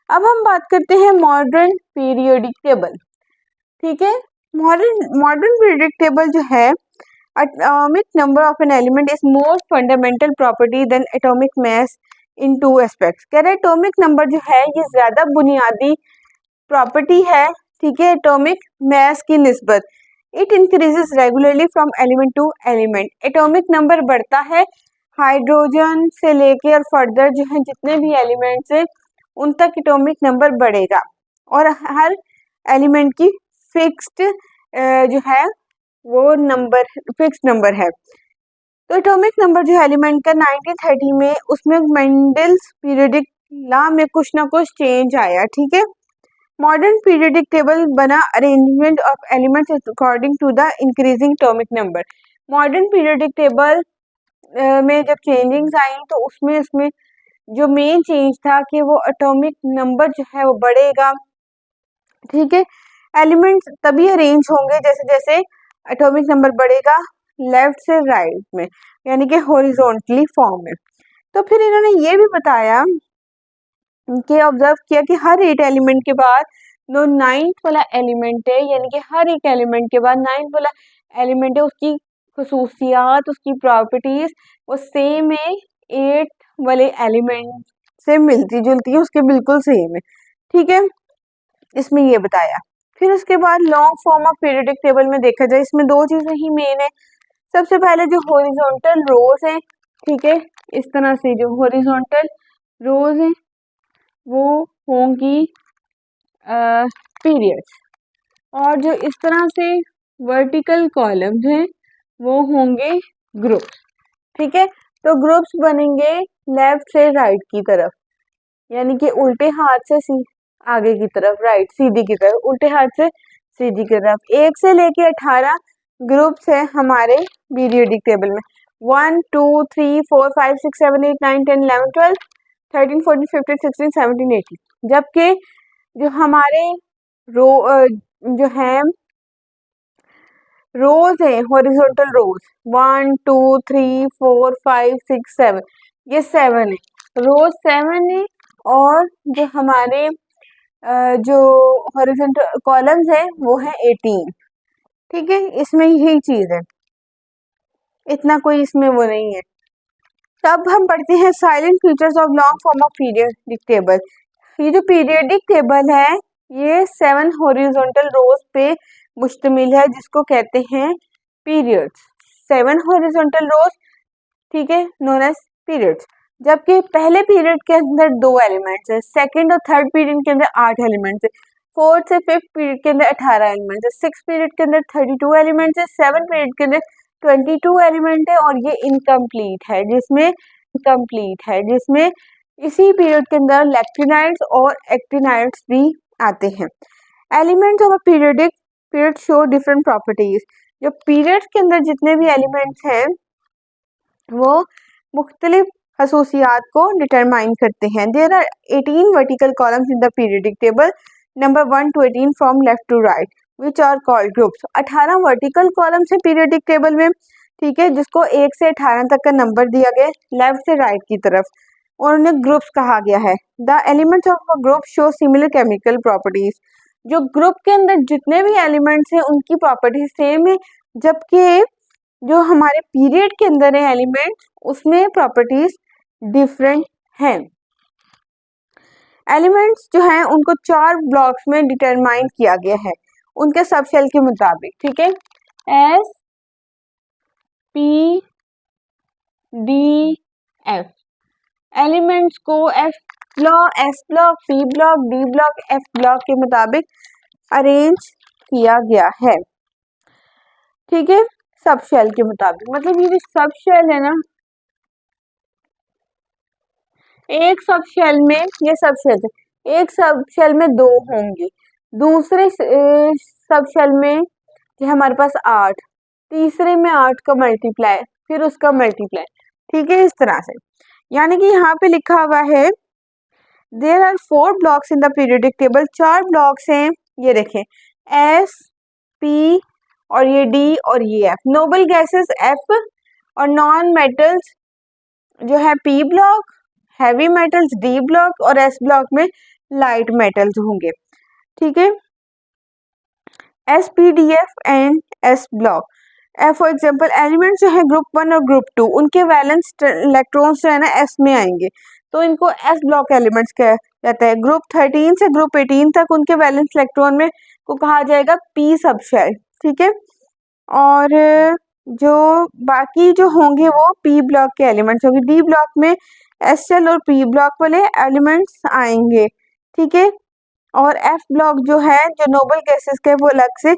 Speaker 1: अब हम बात करते हैं मॉडर्न पीरियोडिक टेबल। ठीक है, मॉडर्न पीरियोडिक टेबल जो है, atomic number of an element is more fundamental property than atomic mass in two aspects. कह रहे एटॉमिक नंबर जो है ये ज्यादा बुनियादी प्रॉपर्टी है, ठीक है, एटॉमिक मास की निस्बत। It increases regularly from element to element. Atomic number बढ़ता है हाइड्रोजन से लेके और फर्दर जो है जितने भी एलिमेंट्स हैं उन तक एटॉमिक नंबर बढ़ेगा, और हर एलिमेंट की फिक्स्ड जो है वो नंबर फिक्स्ड नंबर है। तो एटॉमिक नंबर जो है एलिमेंट का 1930 में उसमें मेंडल्स पीरियोडिक लॉ में कुछ ना कुछ चेंज आया। ठीक है, मॉडर्न पीरियोडिक टेबल बना arrangement of elements according to the increasing atomic number. Modern periodic table में जब चेंजिंग्स आई तो उसमें जो मेन चेंज था कि वो एटॉमिक नंबर जो है वो बढ़ेगा। ठीक है, एलिमेंट्स तभी अरेंज होंगे जैसे जैसे एटॉमिक नंबर बढ़ेगा लेफ्ट से राइट में, यानी कि हॉरिजॉन्टली फॉर्म में। तो फिर इन्होंने ये भी बताया कि ऑब्जर्व किया कि हर 8 एलिमेंट के बाद जो 9th वाला एलिमेंट है, यानी कि हर एक एलिमेंट के बाद 9th वाला एलिमेंट है, उसकी खसूसियात, उसकी प्रॉपर्टीज वो सेम है 8 वाले एलिमेंट से मिलती जुलती है, उसके बिल्कुल सेम है। ठीक है, इसमें ये बताया। फिर उसके बाद long form of periodic table में देखा जाए, इसमें दो चीजें ही मेन है। सबसे पहले जो हॉरिजॉन्टल रोज है, ठीक है, इस तरह से जो हॉरिजॉन्टल रोज है वो होंगी पीरियड्स, और जो इस तरह से वर्टिकल कॉलम्स हैं वो होंगे ग्रुप्स। ठीक है, तो ग्रुप्स बनेंगे लेफ्ट से राइट की तरफ, यानी कि उल्टे हाथ से आगे की तरफ, राइट सीधी की तरफ, उल्टे हाथ से सीधी की तरफ। 1 से लेके 18 ग्रुप्स है हमारे पीरियोडिक टेबल में। 1 2 3 4 5 6 7 8 9 10 11 12 13 14 15 16 17 18। जबकि जो हमारे रो जो है रोज है, हॉरिजॉन्टल रोज 1 2 3 4 5 6 7, ये 7 है, रोज 7 है। और जो हमारे जो हॉरिजॉन्टल कॉलम्स है वो है 18। ठीक है, इसमें यही चीज है, इतना कोई इसमें वो नहीं है। तब हम पढ़ते हैं salient features of long form of periodic table. ये जो पीरियोडिक टेबल है ये 7 हॉरिजॉन्टल रोज पे मुश्तमिल है, जिसको कहते हैं पीरियड्स। 7 हॉरिजॉन्टल रोज, ठीक है, नोन एज पीरियड्स। जबकि पहले पीरियड के अंदर 2 एलिमेंट्स है, सेकंड और थर्ड पीरियड के अंदर 8 एलिमेंट्स है, फोर्थ से फिफ्थ पीरियड के अंदर 18 एलिमेंट्स है, सिक्स पीरियड के अंदर 32 एलिमेंट्स है, सेवन पीरियड के अंदर 22 एलिमेंट है, और ये इनकम्प्लीट है जिसमें इसी पीरियड के अंदर लेक्टिनाइड्स और एक्टिनाइड्स भी आते हैं। Elements of a period show different properties. जो पीरियड के अंदर जितने भी एलिमेंट्स हैं वो मुख्तलिफ खसूसियात को डिटरमाइन करते हैं। There are 18 vertical columns in the periodic table number 1 to 18 from left to right which are called groups. 18 vertical columns है पीरियोडिक टेबल में, ठीक है, जिसको 1 से 18 तक का नंबर दिया गया लेफ्ट से राइट की तरफ, और उन्हें ग्रुप्स कहा गया है। The elements of a group show similar chemical properties. जो ग्रुप के अंदर जितने भी एलिमेंट्स हैं उनकी प्रॉपर्टी सेम है, जबकि जो हमारे पीरियड के अंदर है एलिमेंट उसमें प्रॉपर्टीज डिफरेंट हैं। एलिमेंट्स जो हैं उनको 4 ब्लॉक्स में डिटरमाइन किया गया है उनके सब शेल के मुताबिक। ठीक है, S P D F. Elements को S block, P block, D block, F block के मुताबिक अरेंज किया गया है। ठीक है, सब शेल के मुताबिक, मतलब ये जो सब शेल है ना, एक सब शेल में ये सब शेल है, एक सब शेल में 2 होंगे, दूसरे सब शेल में ये हमारे पास 8, तीसरे में 8 का मल्टीप्लाई, फिर उसका मल्टीप्लाई। ठीक है, इस तरह से, यानी कि यहाँ पे लिखा हुआ है there are 4 blocks in the periodic table. 4 blocks हैं, ये देखें, एस पी और ये डी और ये एफ। नोबल गैसेस एफ, और नॉन मेटल्स जो है P block, heavy metals D block, और एस ब्लॉक में लाइट मेटल्स होंगे। ठीक है, S P D F and S block. For example elements जो है ग्रुप 1 और ग्रुप 2 उनके वैलेंस इलेक्ट्रॉन्स जो है ना एस में आएंगे, तो इनको एस ब्लॉक एलिमेंट्स कहा जाता है। ग्रुप 13 से ग्रुप 18 तक उनके वैलेंस इलेक्ट्रॉन में को कहा जाएगा पी सब शेल। ठीक है, और जो बाकी जो होंगे वो पी ब्लॉक के एलिमेंट्स होंगे। डी ब्लॉक में एस शेल और पी ब्लॉक वाले एलिमेंट्स आएंगे। ठीक है, और एफ ब्लॉक जो है जो नोबल गैसेस के वो अलग से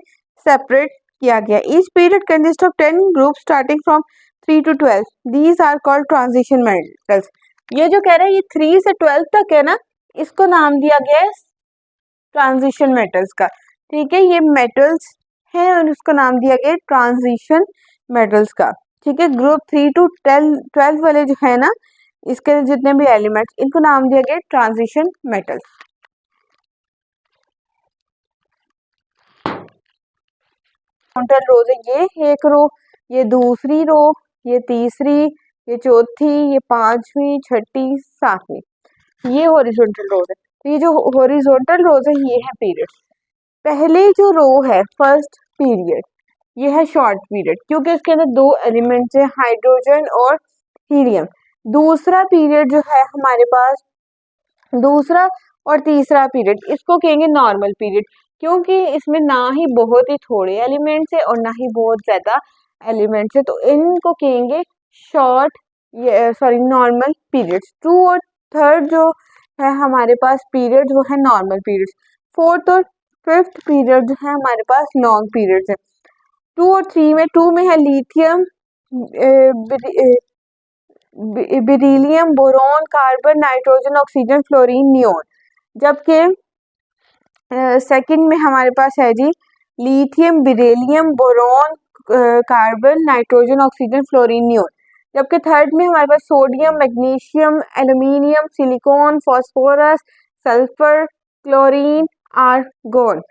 Speaker 1: सेपरेट किया गया। Each period consist of 10 group starting from 3 to 12। These are called transition metals. ये जो कह रहे हैं ये 3 से 12 तक है ना, इसको नाम दिया गया है ट्रांजिशन मेटल्स का। ठीक है, ये मेटल्स है और उसका नाम दिया गया ट्रांजिशन मेटल्स का। ठीक है, ग्रुप 3 to 12 वाले जो है ना, इसके जितने भी एलिमेंट्स, इनको नाम दिया गया ट्रांजिशन मेटल्स। हॉरिजॉन्टल रोज है, ये एक रो, ये दूसरी रो, ये तीसरी, ये चौथी, ये पांचवी, छठी, सातवीं, ये हॉरिजॉन्टल रोज है। तो ये जो हॉरिजॉन्टल रोज है ये है पीरियड। पहले जो रो है फर्स्ट पीरियड, ये है शॉर्ट पीरियड क्योंकि इसके अंदर दो एलिमेंट्स है, हाइड्रोजन और हीलियम। दूसरा पीरियड जो है हमारे पास, दूसरा और तीसरा पीरियड, इसको कहेंगे नॉर्मल पीरियड क्योंकि इसमें ना ही बहुत ही थोड़े एलिमेंट्स है और ना ही बहुत ज्यादा एलिमेंट्स है, तो इनको कहेंगे शॉर्ट, सॉरी नॉर्मल पीरियड्स। 2 और 3 जो है हमारे पास पीरियड वो है नॉर्मल पीरियड्स। 4th और 5th पीरियड जो है हमारे पास लॉन्ग पीरियड्स है। 2 और 3 में, 2 में है lithium, beryllium, boron, carbon, nitrogen, oxygen, fluorine, neon. जबकि सेकंड में हमारे पास है जी lithium, beryllium, boron, carbon, nitrogen, oxygen, fluorine, neon. जबकि थर्ड में हमारे पास sodium, magnesium, aluminium, silicon, phosphorus, sulphur, chlorine, argon.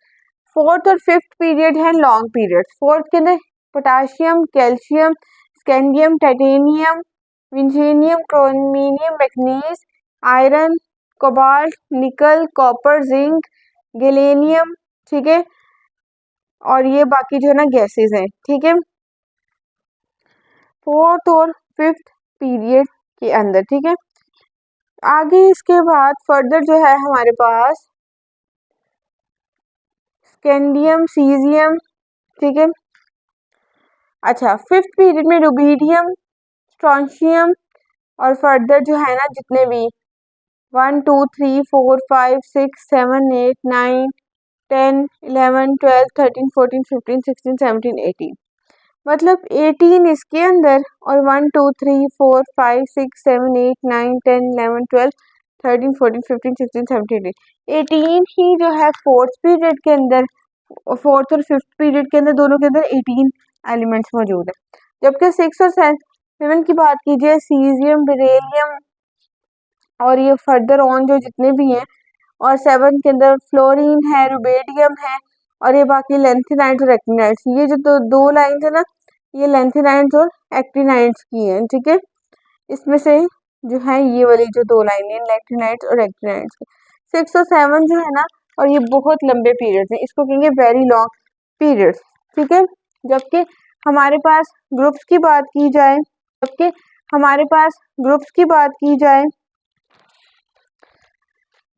Speaker 1: 4th और 5th पीरियड है लॉन्ग पीरियड। 4th के अंदर potassium, calcium, scandium, titanium, vanadium, chromium, manganese, iron, cobalt, nickel, copper, zinc, gallium. ठीक है, और ये बाकी जो है ना गैसेस हैं। ठीक है, 4th और 5th पीरियड के अंदर। ठीक है, आगे इसके बाद फर्दर जो है हमारे पास स्कैंडियम, सीजियम। ठीक है, अच्छा 5th पीरियड में रुबीडियम, स्ट्रोंशियम और फर्दर जो है ना जितने भी 1 2 3 4 5 6 7 8 9 10 11 12 13 14 15 16 17 18, मतलब 18 इसके अंदर और 1 2 3 4 5 6 7 8 9 10 11 12 13 14 15 16 17 18 ही जो है 4th पीरियड के अंदर, 4th और 5th पीरियड के अंदर दोनों के अंदर 18 एलिमेंट्स मौजूद है। जबकि 6 और 7 की बात कीजिए, सीजियम, बेरिलियम और ये फर्दर ऑन जो जितने भी हैं, और 7 के अंदर फ्लोरीन है, रुबेडियम है और ये बाकी लेंथेनाइड्स और एक्टिनाइड्स। ये जो दो लाइन्स है ना, ये लेंथेनाइड्स और एक्टिनाइड्स की हैं। ठीक है, इसमें से जो है ये वाली जो दो लाइन है लेंथेनाइड्स और एक्टिनाइड्स की। 6 और 7 जो है ना, और ये बहुत लंबे पीरियड्स हैं, इसको कहेंगे वेरी लॉन्ग पीरियड्स। ठीक है, जबकि हमारे पास ग्रुप्स की बात की जाए, जबकि हमारे पास ग्रुप्स की बात की जाए,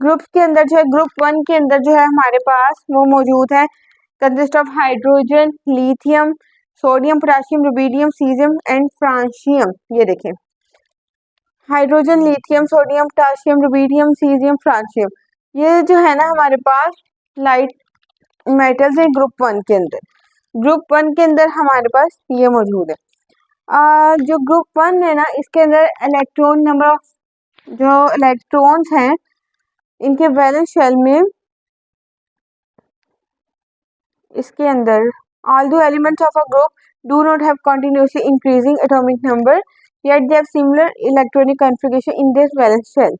Speaker 1: ग्रुप्स के अंदर जो है ग्रुप 1 के अंदर जो है हमारे पास वो मौजूद है, consist of hydrogen, lithium, sodium, potassium, rubidium, caesium and francium. ये देखें, hydrogen, lithium, sodium, potassium, rubidium, caesium, francium, ये जो है ना हमारे पास लाइट मेटल्स है ग्रुप 1 के अंदर। ग्रुप 1 के अंदर हमारे पास ये मौजूद है। जो ग्रुप 1 है ना, इसके अंदर इलेक्ट्रॉन नंबर ऑफ जो इलेक्ट्रॉन्स हैं इनके वैलेंस शेल में, इसके अंदर although elements of a group do not have continuously increasing atomic number yet they have similar electronic configuration in their valence shell।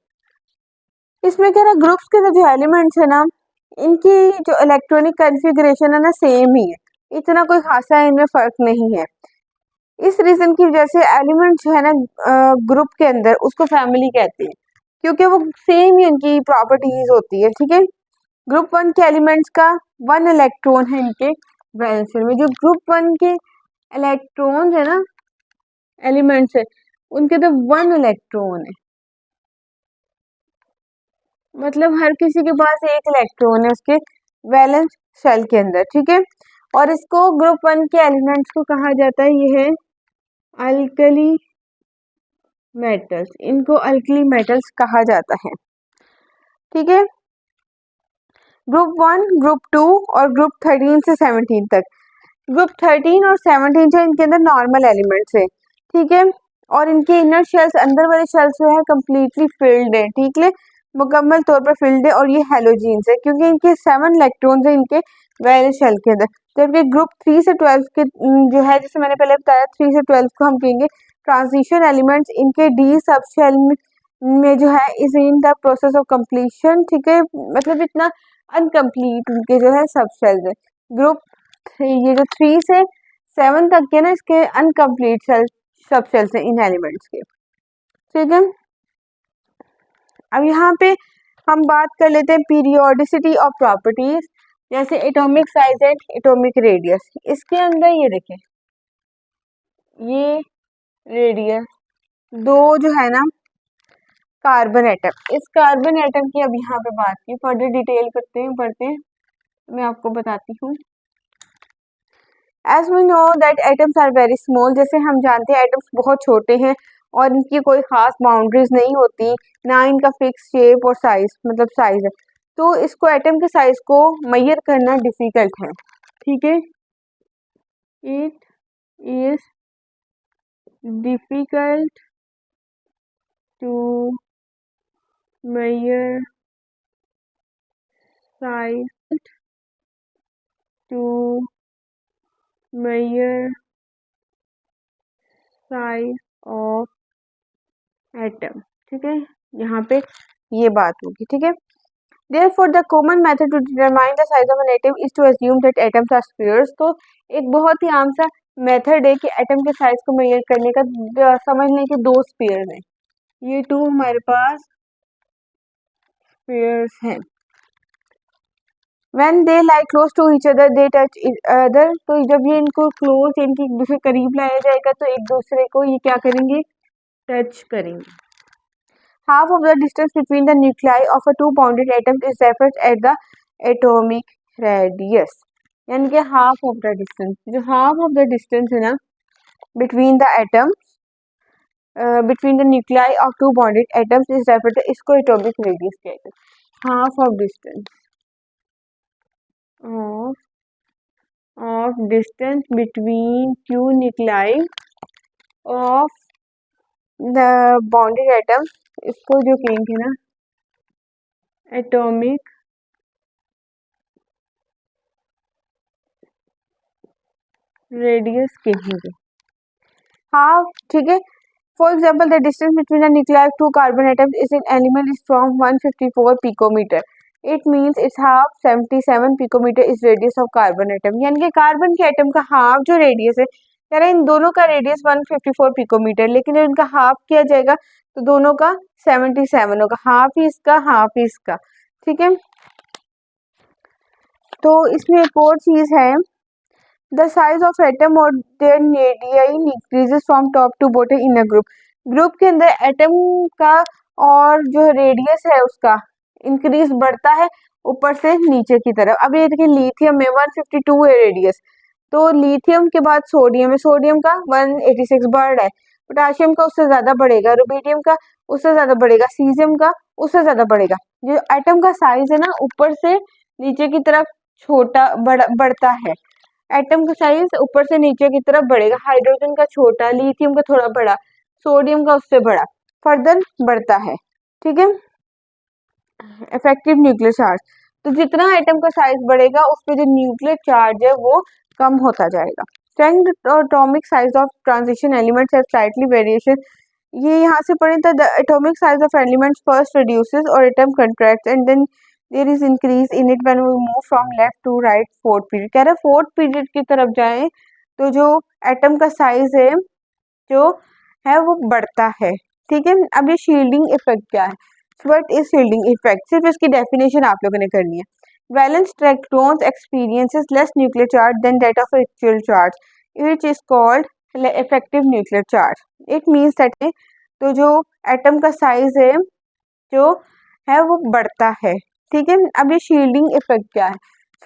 Speaker 1: इसमें क्या ना, ग्रुप्स के अंदर जो एलिमेंट्स है ना, इनकी जो इलेक्ट्रॉनिक कॉन्फ़िगरेशन है ना सेम ही है, इतना कोई खासा इनमें फर्क नहीं है। इस रीजन की वजह से एलिमेंट जो है ना ग्रुप के अंदर, उसको फैमिली कहते हैं क्योंकि वो सेम ही उनकी प्रॉपर्टीज होती है। ठीक है, ग्रुप 1 के एलिमेंट्स का 1 इलेक्ट्रॉन है इनके वैलेंस शेल में। जो ग्रुप 1 के इलेक्ट्रॉन है ना, एलिमेंट्स है, उनके तो 1 इलेक्ट्रॉन है, मतलब हर किसी के पास एक इलेक्ट्रॉन है उसके वैलेंस शेल के अंदर। ठीक है, और इसको ग्रुप 1 के एलिमेंट्स को कहा जाता है, ये है अल्कली मेटल्स, इनको अल्कली मेटल्स कहा जाता है। ठीक है, ग्रुप 1, ग्रुप 2 और ग्रुप 13 से 17 तक। ग्रुप 13 और 17 जो इनके अंदर नॉर्मल एलिमेंट्स है। ठीक है, और इनके इनर शेल्स, अंदर वाले शेल्स जो है कम्प्लीटली फिल्ड है। ठीक है, मुकम्मल तौर पर फिल्ड है और ये हेलोजीन्स है क्योंकि इनके 7 इलेक्ट्रॉन्स हैं इनके वैलेंस शेल के अंदर। जबकि ग्रुप 3 से 12 के जो है, जैसे मैंने पहले बताया, 3 से 12 को हम कहेंगे ट्रांजिशन एलिमेंट्स। इनके डी सब शेल में जो है is in the process of completion, ठीक है, मतलब इतना अनकम्प्लीट उनके जो है सब शेल्स है। ग्रुप ये जो 3 से 7 तक के ना, इसके अनकम्प्लीट सेल सब शेल्स हैं इन एलिमेंट्स के, ठीक है। अब यहाँ पे हम बात कर लेते हैं पीरियोडिसिटी ऑफ प्रॉपर्टीज, जैसे atomic size and atomic radius. इसके अंदर ये देखें, ये रेडियस दो जो है ना कार्बन एटम, इस कार्बन एटम की अब यहाँ पे बात की, फर्दर डिटेल करते हैं, पढ़ते हैं, मैं आपको बताती हूँ। As we know that atoms are very small, जैसे हम जानते हैं एटम्स बहुत छोटे हैं और इनकी कोई खास बाउंड्रीज नहीं होती, ना इनका फिक्स शेप और साइज, मतलब साइज है, तो इसको एटम के साइज को मेजर करना डिफिकल्ट है, ठीक है। It is difficult to measure size, to measure size of atom, ठीक है, यहाँ पे ये बात होगी, ठीक है। Therefore the common method to determine the size of an atom is to assume that atoms are spheres। तो एक बहुत ही आम सा मेथड है कि एटम के साइज को मेजर करने का, समझ लें कि दो स्फीयर्स हैं, ये टू हमारे पास स्फीयर्स हैं। When they lie close to each other, they touch each other। तो जब ये इनको क्लोज, इनके एक दूसरे करीब लाया जाएगा तो एक दूसरे को ये क्या करेंगे, टच करेंगे। Half of the distance between the nuclei of a two bounded atom is referred as the atomic radius। यानी कि हाफ ऑफ द डिस्टेंस, जो हाफ ऑफ द डिस्टेंस है ना between the atoms, between the nuclei of two bonded atoms is referred to, इसको atomic radius कहते हैं। Half of distance of distance between two nuclei of the bonded atom, इसको जो कहेंगे ना atomic radius कहेंगे, हाफ, ठीक है। For example the distance between the nuclear two carbon atoms is in element is from 154 picometer, it means it's half 77 picometer is radius of carbon atom. यानी कि carbon के एटम का half जो radius है, कह रहे हैं इन दोनों का रेडियस 154 पिकोमीटर, लेकिन जब इनका हाफ किया जाएगा तो दोनों का 77 होगा, हाफ ही इसका हाफ ही इसका, ठीक है। तो इसमें एक और चीज है, द साइज ऑफ एटम और their radius increases from top to bottom in a group. Group के अंदर एटम का और जो रेडियस है उसका इंक्रीज बढ़ता है ऊपर से नीचे की तरफ। अब ये देखिए लिथियम में 152 है रेडियस, तो लिथियम के बाद सोडियम है, सोडियम का 186 बढ़ रहा है, पोटाशियम का उससे ज्यादा बढ़ेगा, रुबिडियम का उससे ज्यादा बढ़ेगा, सीजियम का उससे ज्यादा बढ़ेगा। जो एटम का साइज है ना ऊपर से नीचे की तरफ छोटा बढ़ता है, एटम का साइज ऊपर से नीचे की तरफ बढ़ेगा, हाइड्रोजन का छोटा, लिथियम का थोड़ा बड़ा, सोडियम का उससे बड़ा, फर्दर बढ़ता है, ठीक है। इफेक्टिव न्यूक्लियर चार्ज, तो जितना एटम का साइज बढ़ेगा उस पे जो न्यूक्लियर चार्ज है वो कम होता जाएगा। स्ट्रेंथ और atomic size of transition elements have slightly variation, ये यहाँ से पढ़ें तो the atomic size of elements first reduces और atom contracts and then there is increase in it when we move from left to right fourth period. कह रहे fourth period की तरफ जाएं तो जो एटम का साइज है जो है वो बढ़ता है, ठीक है। अब ये शील्डिंग इफेक्ट क्या है, व्हाट इज शील्डिंग इफेक्ट, सिर्फ इसकी डेफिनेशन आप लोगों ने करनी है। Valence electrons experiences less nuclear charge than that of actual charge, which is called effective nuclear charge. It means that, तो जो एटम का साइज है जो है वो बढ़ता है, ठीक है। अब ये शील्डिंग इफेक्ट क्या है,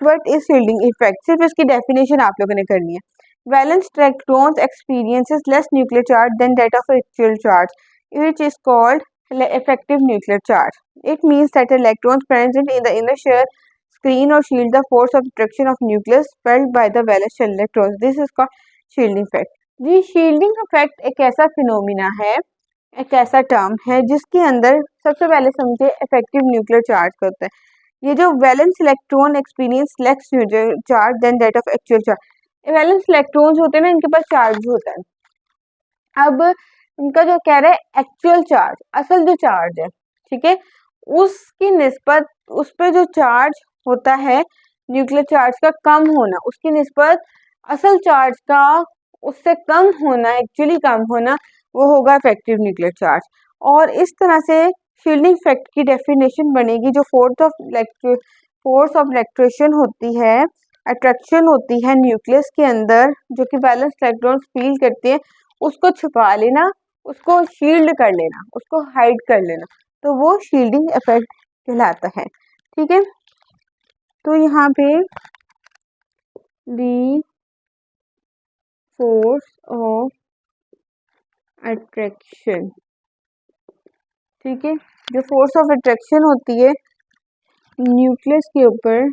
Speaker 1: व्हाट इज शील्डिंग इफेक्ट, सिर्फ इसकी डेफिनेशन आप लोगों ने करनी है। Valence electrons experiences less nuclear charge than that of actual charge, which is called effective nuclear charge। It means that electrons present in the inner shell screen or shield the force of attraction of nucleus felt by the valence shell electrons। This is called shielding effect। जी shielding effect एक ऐसा phenomena है, एक ऐसा term है जिसके अंदर सबसे पहले समझे इफेक्टिव न्यूक्लियर चार्ज होता है। ये जो valence electron experience less charge than that of actual charge. Valence electrons होते हैं ना, इनके पास चार्ज होता है। अब इनका जो कह रहा है एक्चुअल चार्ज, असल जो चार्ज है, ठीक है, उसकी निस्बत उस पर जो चार्ज होता है न्यूक्लियर चार्ज का कम होना, उसकी निस्बत असल चार्ज का उससे कम होना, एक्चुअली कम होना, वो होगा इफेक्टिव न्यूक्लियर चार्ज। और इस तरह से शील्डिंग इफेक्ट की डेफिनेशन बनेगी, जो फोर्स ऑफ इलेक्ट्रेशन होती है, अट्रैक्शन होती है न्यूक्लियस के अंदर, जो कि बैलेंस इलेक्ट्रॉन्स फील करते हैं, उसको छुपा लेना, उसको शील्ड कर लेना, उसको हाइड कर लेना, तो वो शील्डिंग इफेक्ट कहलाता है। ठीक है, तो यहाँ पे दी फोर्स ऑफ अट्रैक्शन, ठीक है, जो फोर्स ऑफ अट्रैक्शन होती है न्यूक्लियस के ऊपर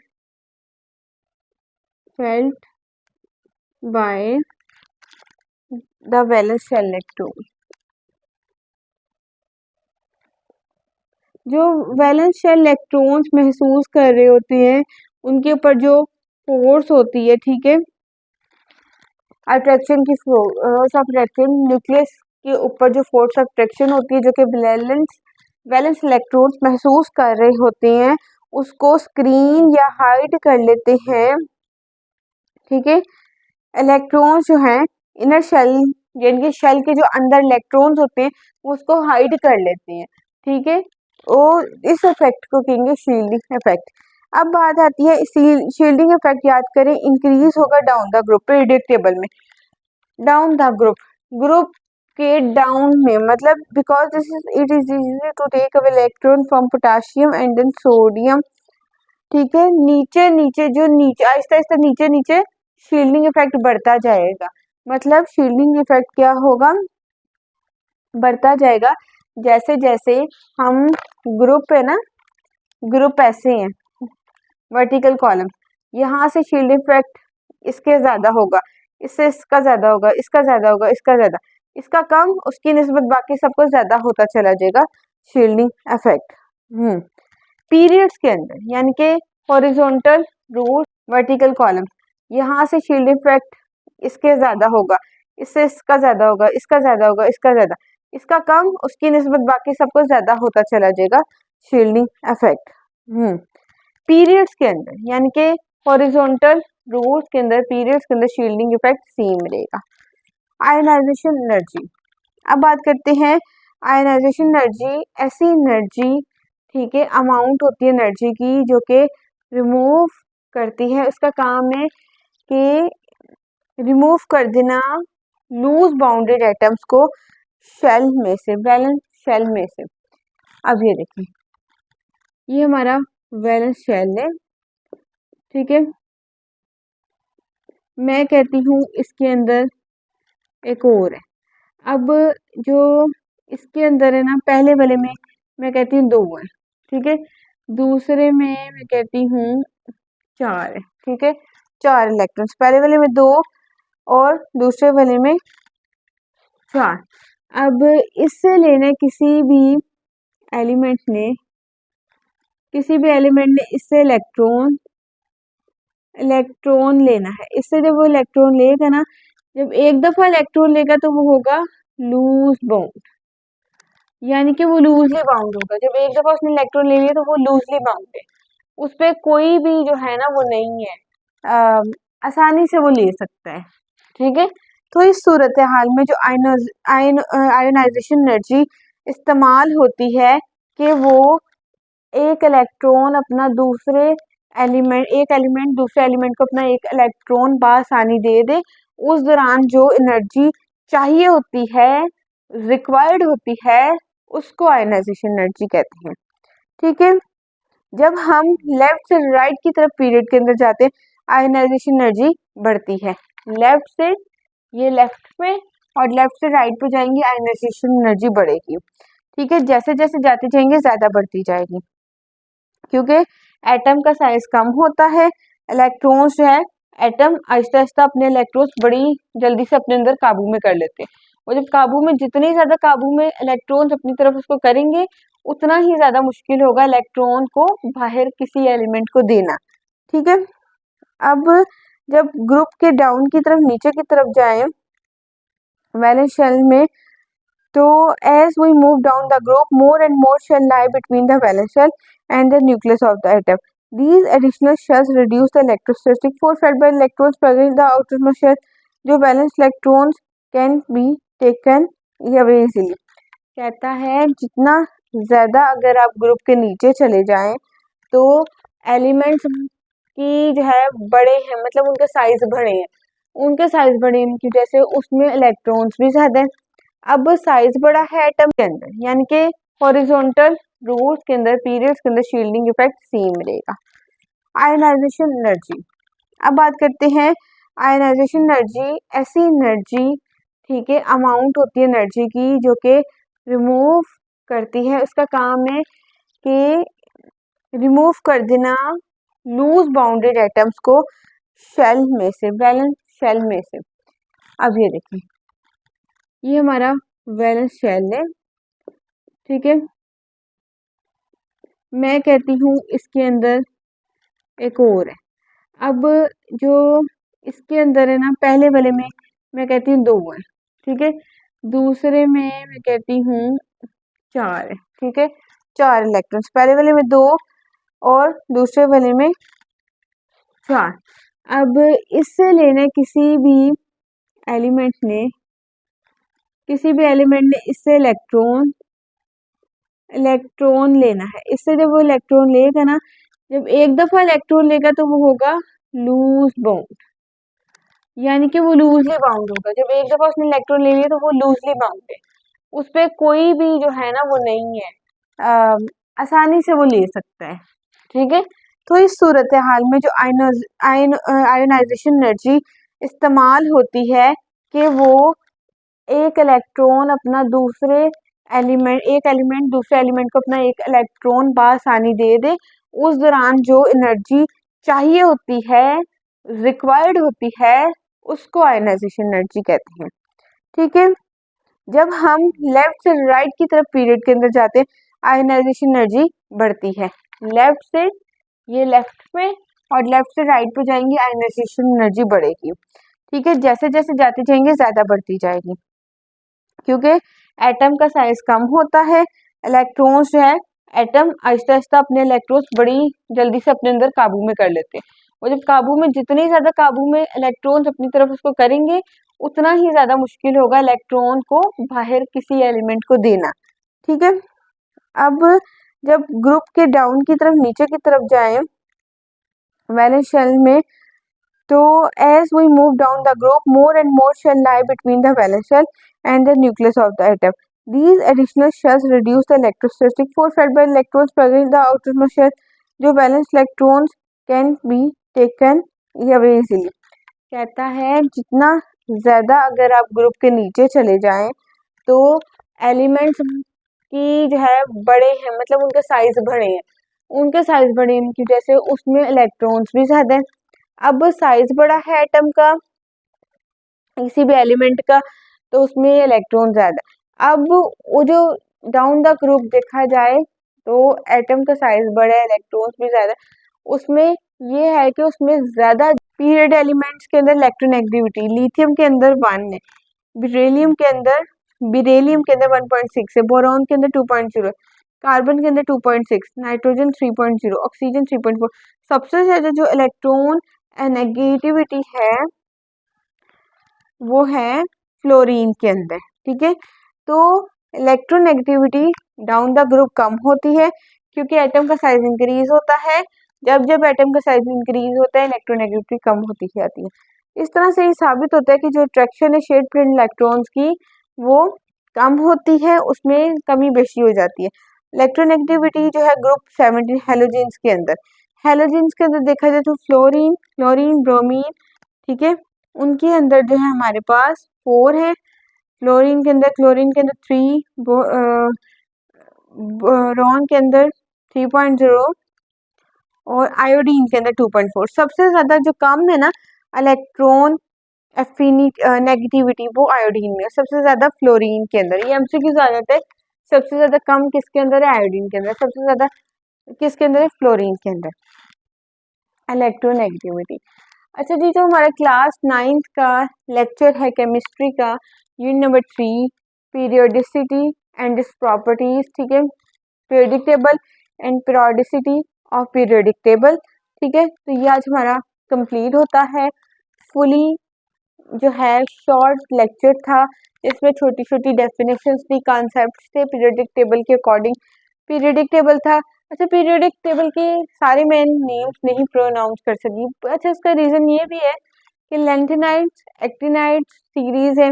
Speaker 1: felt by the valence shell electron, जो वैलेंस शेल इलेक्ट्रॉन्स महसूस कर रहे होते हैं उनके ऊपर जो फोर्स होती है, ठीक है, अट्रैक्शन की फोर्स ऑफ अट्रैक्शन, न्यूक्लियस के ऊपर जो फोर्स ऑफ अट्रैक्शन होती है जो कि वैलेंस इलेक्ट्रॉन्स महसूस कर रहे होते हैं, उसको स्क्रीन या हाइड कर लेते हैं। ठीक है, इलेक्ट्रॉन्स जो हैं इनर शेल, यानी कि शेल के जो अंदर इलेक्ट्रॉन्स होते हैं उसको हाइड कर लेते हैं। ठीक है, और इस इफेक्ट को कहेंगे शील्डिंग इफेक्ट। अब बात आती है शील्डिंग इफेक्ट, याद करें, इंक्रीज होगा down the group periodic table में। डाउन द ग्रुप के डाउन में, मतलब because this is it is easy to take away electron from potassium and then sodium. ठीक है, नीचे नीचे जो नीचे आहिस्ता आहिस्ता नीचे नीचे शील्डिंग इफेक्ट बढ़ता जाएगा। मतलब शील्डिंग इफेक्ट क्या होगा, बढ़ता जाएगा जैसे जैसे हम ग्रुप है ना, ग्रुप ऐसे हैं वर्टिकल कॉलम, यहाँ से शील्डिंग इफेक्ट इसके ज्यादा होगा, इससे इसका ज्यादा होगा, इसका ज्यादा होगा, इसका ज्यादा, इसका कम, उसकी निस्बत बाकी सबको ज्यादा होता चला जाएगा शील्डिंग इफेक्ट। पीरियड्स के अंदर, यानी कि हॉरिजॉन्टल रूट वर्टिकल कॉलम, यहाँ से शील्डिंग इफेक्ट इसके ज्यादा होगा, इससे इसका ज्यादा होगा, इसका ज्यादा होगा, इसका ज्यादा, इसका कम, उसकी निस्बत बाकी सबको ज्यादा होता चला जाएगा शील्डिंग इफेक्ट। पीरियड्स के अंदर, यानी कि हॉरिजॉन्टल रूट्स के अंदर, पीरियड्स के अंदर शील्डिंग इफेक्ट सेम रहेगा। आयनाइजेशन एनर्जी, अब बात करते हैं आयनाइजेशन एनर्जी। ऐसी एनर्जी, ठीक है, अमाउंट होती है एनर्जी की जो कि रिमूव करती है, उसका काम है कि रिमूव कर देना लूज बाउंडेड एटम्स को शेल में से, वैलेंस शेल में से। अब ये देखिए, ये हमारा वैलेंस शेल है, ठीक है, मैं कहती हूँ इसके अंदर एक और है। अब जो इसके अंदर है ना, पहले वाले में मैं कहती हूँ 2 है, ठीक है, दूसरे में मैं कहती हूँ 4 है, ठीक है, 4 इलेक्ट्रॉन्स, पहले वाले में 2 और दूसरे वाले में 4। अब इससे लेने किसी भी एलिमेंट ने इससे इलेक्ट्रॉन लेना है, इससे जब वो इलेक्ट्रॉन लेगा ना, जब एक दफा इलेक्ट्रॉन लेगा तो वो होगा लूज बाउंड, यानी कि वो लूजली बाउंड होगा। जब एक दफा उसने इलेक्ट्रॉन ले लिया तो वो लूजली बाउंड है, उस पर कोई भी जो है ना वो नहीं है, आसानी से वो ले सकता है। ठीक है, तो इस सूरत हाल में जो आयोनाइजेशन एनर्जी इस्तेमाल होती है कि वो एक इलेक्ट्रॉन अपना दूसरे एक एलिमेंट दूसरे एलिमेंट को अपना एक इलेक्ट्रॉन बआसानी दे दे, उस दौरान जो एनर्जी चाहिए होती है, रिक्वायर्ड होती है, उसको आयोनाइजेशन एनर्जी कहते हैं। ठीक है, जब हम लेफ्ट से राइट की तरफ पीरियड के अंदर जाते हैं, आयोनाइजेशन एनर्जी बढ़ती है, लेफ्ट से ये लेफ्ट में और लेफ्ट से राइट पे जाएंगे, आयोनाइजेशन एनर्जी बढ़ेगी। ठीक है, जैसे जैसे जाते जाएंगे ज्यादा बढ़ती जाएगी, क्योंकि एटम का साइज कम होता है, इलेक्ट्रॉन्स जो है, एटम आहिस्ता आहिस्ता अपने इलेक्ट्रॉन्स बड़ी जल्दी से अपने अंदर काबू में कर लेते हैं, और जब काबू में जितने ज़्यादा काबू में इलेक्ट्रॉन्स अपनी तरफ उसको करेंगे, उतना ही ज़्यादा मुश्किल होगा इलेक्ट्रॉन को बाहर किसी एलिमेंट को देना। ठीक है, अब जब ग्रुप के डाउन की तरफ नीचे की तरफ जाएं वैलेंस शेल में, तो as we move down the group, more and more shell lie between the valence shell and the nucleus of the atom. These additional shells reduce the electrostatic force felt by electrons present in the outermost shell. जो valence electrons can be taken away easily. कहता है जितना ज़्यादा अगर आप group के नीचे चले जाएं तो एलिमेंट्स की जो है बड़े हैं, मतलब उनके साइज बड़े हैं, उनके साइज बड़े की वजह से उसमें इलेक्ट्रॉन्स भी ज़्यादा हैं। अब साइज बड़ा है एटम के अंदर, यानी कि हॉरिजॉन्टल रूल्स के अंदर, पीरियड्स के अंदर शील्डिंग इफेक्ट सेम रहेगा। आयनाइजेशन एनर्जी, अब बात करते हैं आयनाइजेशन एनर्जी। ऐसी एनर्जी, ठीक है, अमाउंट होती है एनर्जी की जो कि रिमूव करती है, उसका काम है कि रिमूव कर देना लूज बाउंडेड एटम्स को शेल में से, वैलेंस शेल में से। अब ये देखिए, ये हमारा वैलेंस शेल है, ठीक है। मैं कहती हूँ इसके अंदर एक और है। अब जो इसके अंदर है ना, पहले वाले में मैं कहती हूँ 2 है, ठीक है। दूसरे में मैं कहती हूँ 4 है, ठीक है। 4 इलेक्ट्रॉन्स, पहले वाले में 2 और दूसरे वाले में 4। अब इससे लेने किसी भी एलिमेंट ने इससे इलेक्ट्रॉन लेना है। इससे जब वो इलेक्ट्रॉन लेगा ना, जब एक दफा इलेक्ट्रॉन लेगा तो वो होगा लूज बाउंड, यानी कि वो लूजली बाउंड होगा। जब एक दफा उसने इलेक्ट्रॉन ले लिया तो वो लूजली बाउंड है, उस पर कोई भी जो है ना वो नहीं है, आसानी से वो ले सकता है, ठीक है। तो इस सूरत हाल में जो आयोनाइजेशन एनर्जी इस्तेमाल होती है कि वो एक इलेक्ट्रॉन अपना एक एलिमेंट दूसरे एलिमेंट को अपना एक इलेक्ट्रॉन बआसानी दे दे, उस दौरान जो एनर्जी चाहिए होती है, रिक्वायर्ड होती है, उसको आयोनाइजेशन एनर्जी कहते हैं, ठीक है। जब हम लेफ्ट से राइट की तरफ पीरियड के अंदर जाते हैं, आयोनाइजेशन एनर्जी बढ़ती है। लेफ्ट से ये लेफ्ट पे और लेफ्ट से राइट पे जाएंगे, आयोनाइजेशन एनर्जी बढ़ेगी, ठीक है। जैसे जैसे जाते जाएंगे ज्यादा बढ़ती जाएगी, क्योंकि एटम का साइज कम होता है। इलेक्ट्रॉन्स जो है, एटम आहिस्ता आहिस्ता अपने इलेक्ट्रॉन्स बड़ी जल्दी से अपने अंदर काबू में कर लेते हैं, और जब काबू में जितने ज्यादा काबू में इलेक्ट्रॉन्स अपनी तरफ उसको करेंगे, उतना ही ज्यादा मुश्किल होगा इलेक्ट्रॉन को बाहर किसी एलिमेंट को देना, ठीक है। अब जब ग्रुप के डाउन की तरफ नीचे की तरफ जाएं वैलेंस शेल में, तो as we move down the group, more and more shell lie between the valence shell and the nucleus of the atom. These additional shells reduce the electrostatic force felt by electrons present in the outermost shell. जो valence electrons can be taken away easily. कहता है जितना ज़्यादा अगर आप group के नीचे चले जाएं तो एलिमेंट्स की जो है बड़े हैं, मतलब उनके साइज बड़े हैं, की वजह से उसमें इलेक्ट्रॉन्स भी ज़्यादा हैं। अब साइज बड़ा है एटम का, किसी भी एलिमेंट का, तो उसमें इलेक्ट्रॉन ज्यादा। अब वो जो डाउन द ग्रुप देखा जाए तो एटम का साइज बड़ा है, इलेक्ट्रॉन्स भी ज्यादा, उसमें ये है कि उसमें ज्यादा पीरियड एलिमेंट्स के अंदर इलेक्ट्रोनेगेटिविटी, लिथियम के अंदर 1 है, बिरेलियम के अंदर 1.6 है, बोरॉन के अंदर 2.0, कार्बन के अंदर 2.6, नाइट्रोजन 3.0, ऑक्सीजन 3.4। सबसे ज्यादा जो इलेक्ट्रॉन नेगेटिविटी है वो है फ्लोरीन के अंदर, ठीक है। तो इलेक्ट्रोनेगेटिविटी डाउन द ग्रुप कम होती है, क्योंकि एटम का साइज इंक्रीज होता है। जब जब एटम का साइज इंक्रीज होता है, इलेक्ट्रोनेगेटिविटी कम होती जाती है। इस तरह से ये साबित होता है कि जो अट्रैक्शन है शेड प्लेन इलेक्ट्रॉन्स की, वो कम होती है, उसमें कमी बेशी हो जाती है। इलेक्ट्रोनेगेटिविटी जो है ग्रुप 17 हेलोजेंस के अंदर देखा जाए तो फ्लोरीन, क्लोरीन, ब्रोमीन, ठीक है, उनके अंदर जो है हमारे पास 4 है। क्लोरीन के अंदर 3, बोरॉन के अंदर 3.0 और आयोडीन के अंदर 2.4। सबसे ज्यादा जो कम है ना इलेक्ट्रॉन नेगेटिविटी वो आयोडीन में, सबसे ज्यादा फ्लोरीन के अंदर। ये एमसीक्यूज आ जाता है, सबसे ज्यादा कम किसके अंदर है, आयोडीन के अंदर। सबसे ज्यादा किसके अंदर है, फ्लोरीन के अंदर, इलेक्ट्रोनेगेटिविटी। अच्छा जी, जो हमारा क्लास 9th का लेक्चर है केमिस्ट्री का, unit number 3, periodicity and its properties, ठीक है, periodic table and periodicity of periodic table, ठीक है। तो ये आज हमारा कंप्लीट होता है फुली, जो है शॉर्ट लेक्चर था। इसमें छोटी छोटी डेफिनेशंस थी, कॉन्सेप्ट्स थे पीरियोडिक टेबल के अकॉर्डिंग। पीरियोडिक टेबल था। अच्छा, पीरियोडिक टेबल के सारे मैं नेम्स नहीं प्रोनाउंस कर सकी। अच्छा, इसका रीजन ये भी है कि लेंथेनाइड्स एक्टिनाइड्स सीरीज है,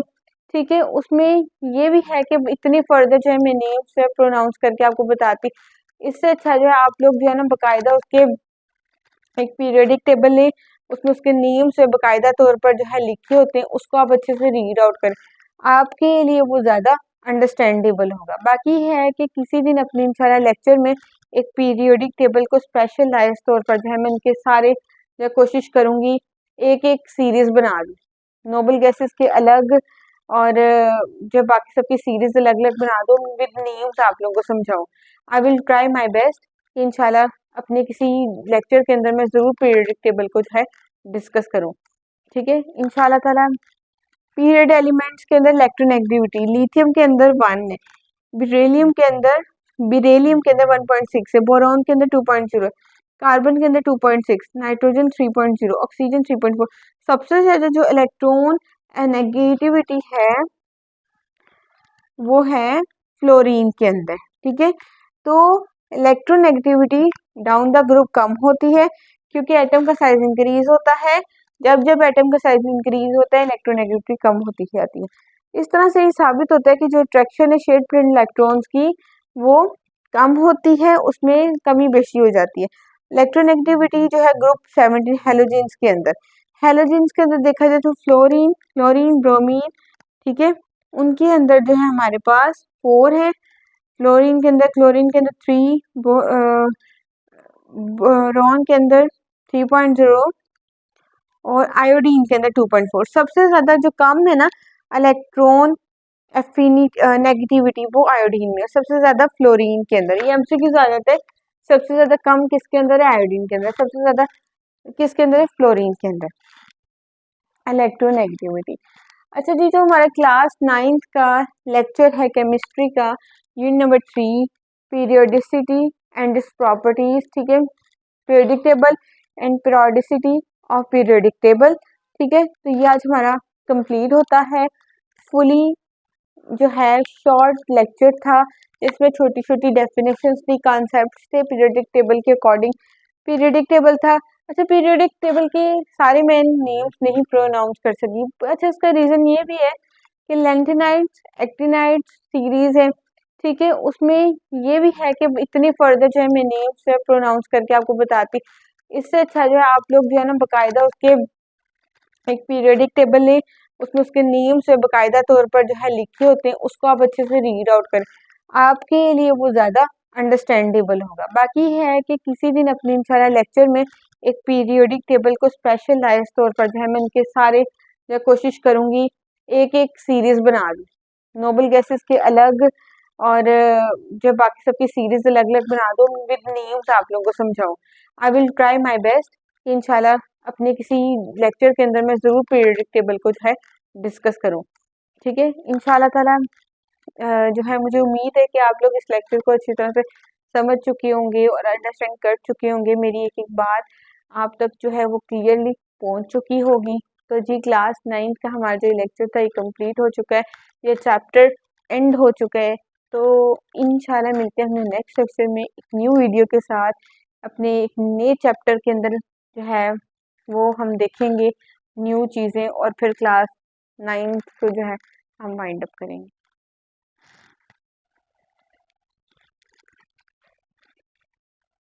Speaker 1: ठीक है, उसमें ये भी है कि इतनी फर्दर जो है मैं नेम्स है प्रोनाउंस करके आपको बताती। इससे अच्छा जो है आप लोग जो है ना बाकायदा उसके एक पीरियोडिक टेबल लें, उसमें उसके नेम्स है बाकायदा तौर पर जो है लिखे होते हैं, उसको आप अच्छे से रीड आउट करें, आपके लिए वो ज़्यादा अंडरस्टैंडेबल होगा। बाकी है कि किसी दिन अपने इंशाल्लाह लेक्चर में एक पीरियोडिक टेबल को स्पेशलाइज तौर पर जो है मैं उनके सारे जो कोशिश करूँगी एक एक सीरीज बना दूँ, नोबल गैसेस के अलग और जो बाकी सबकी सीरीज अलग अलग बना दो, विद नेम्स आप लोगों को समझाऊँ। I will try my best कि इंशाल्लाह अपने किसी लेक्चर के अंदर मैं ज़रूर पीरियोडिक टेबल को जो है डिस्कस करूँ, ठीक है, इंशाल्लाह ताला। पीरियड एलिमेंट्स के अंदर इलेक्ट्रोनेगेटिविटी, लिथियम के अंदर 1 है, बेरिलियम के अंदर 1.6 है, बोरॉन के अंदर 2.0, कार्बन के अंदर 2.6, नाइट्रोजन 3.0, ऑक्सीजन 3.4। सबसे ज्यादा जो इलेक्ट्रॉन नेगेटिविटी है वो है फ्लोरीन के अंदर, ठीक है। तो इलेक्ट्रोनेगेटिविटी डाउन द ग्रुप कम होती है क्योंकि एटम का साइज इंक्रीज होता है। जब जब एटम का साइज इंक्रीज होता है इलेक्ट्रोनेगेटिविटी कम होती जाती है। इस तरह से ये साबित होता है कि जो अट्रैक्शन है शेड फ्रेंड इलेक्ट्रॉन्स की वो कम होती है, उसमें कमी बेशी हो जाती है। इलेक्ट्रोनेगेटिविटी जो है ग्रुप 17 हेलोजेंस के अंदर, हेलोजेंस के अंदर देखा जाए तो फ्लोरीन, क्लोरीन, ब्रोमीन, ठीक है, उनके अंदर जो है हमारे पास 4 है। क्लोरीन के अंदर 3, बोरॉन के अंदर 3.0 और आयोडीन के अंदर 2.4। सबसे ज्यादा जो कम है ना इलेक्ट्रॉन नेगेटिविटी वो आयोडीन में, सबसे ज्यादा फ्लोरीन के अंदर। ये एमसीक्यूज आ जाता है, सबसे ज्यादा कम किसके अंदर है, आयोडीन के अंदर। सबसे ज्यादा किसके अंदर है, फ्लोरीन के अंदर, इलेक्ट्रोनेगेटिविटी। अच्छा जी, जो हमारा क्लास 9th का लेक्चर है केमिस्ट्री का, unit number 3, periodicity and its properties, ठीक है, periodic table and periodicity of periodic table, ठीक है। तो ये आज हमारा कंप्लीट होता है फुली, जो है शॉर्ट लेक्चर था। इसमें छोटी छोटी डेफिनेशंस थी, कॉन्सेप्ट्स थे पीरियोडिक टेबल के अकॉर्डिंग। पीरियोडिक टेबल था। अच्छा, पीरियोडिक टेबल के सारे मैं नेम्स नहीं प्रोनाउंस कर सकी। अच्छा, इसका रीजन ये भी है कि लेंथेनाइड्स एक्टिनाइड्स सीरीज है, ठीक है, उसमें ये भी है कि इतनी फर्दर जो है मैं नेम्स है प्रोनाउंस करके आपको बताती। इससे अच्छा जो है आप लोग जो है ना बाकायदा उसके एक पीरियोडिक टेबल लें, उसमें उसके नेम्स है बाकायदा तौर पर जो है लिखे होते हैं, उसको आप अच्छे से रीड आउट करें, आपके लिए वो ज़्यादा अंडरस्टैंडेबल होगा। बाकी है कि किसी दिन अपने इंशाल्लाह लेक्चर में एक पीरियोडिक टेबल को स्पेशलाइज तौर पर जो है मैं उनके सारे जो कोशिश करूँगी एक एक सीरीज बना दूँ, नोबल गैसेस के अलग और जो बाकी सबकी सीरीज अलग अलग बना दो, विद नेम्स आप लोगों को समझाऊँ। I will try my best कि इंशाल्लाह अपने किसी लेक्चर के अंदर मैं ज़रूर पीरियोडिक टेबल को जो है डिस्कस करूँ, ठीक है, इंशाल्लाह ताला। जो है मुझे उम्मीद है कि आप लोग इस लेक्चर को अच्छी तरह से समझ चुके होंगे और अंडरस्टैंड कर चुके होंगे, मेरी एक एक बात आप तक जो है वो क्लियरली पहुंच चुकी होगी। तो जी, क्लास 9th का हमारा जो लेक्चर था ये कंप्लीट हो चुका है, ये चैप्टर एंड हो चुका है। तो इंशाल्लाह मिलते हैं हमें नेक्स्ट लेक्चर में एक न्यू वीडियो के साथ, अपने एक नए चैप्टर के अंदर जो है वो हम देखेंगे न्यू चीज़ें, और फिर क्लास 9th को जो है हम वाइंड अप करेंगे।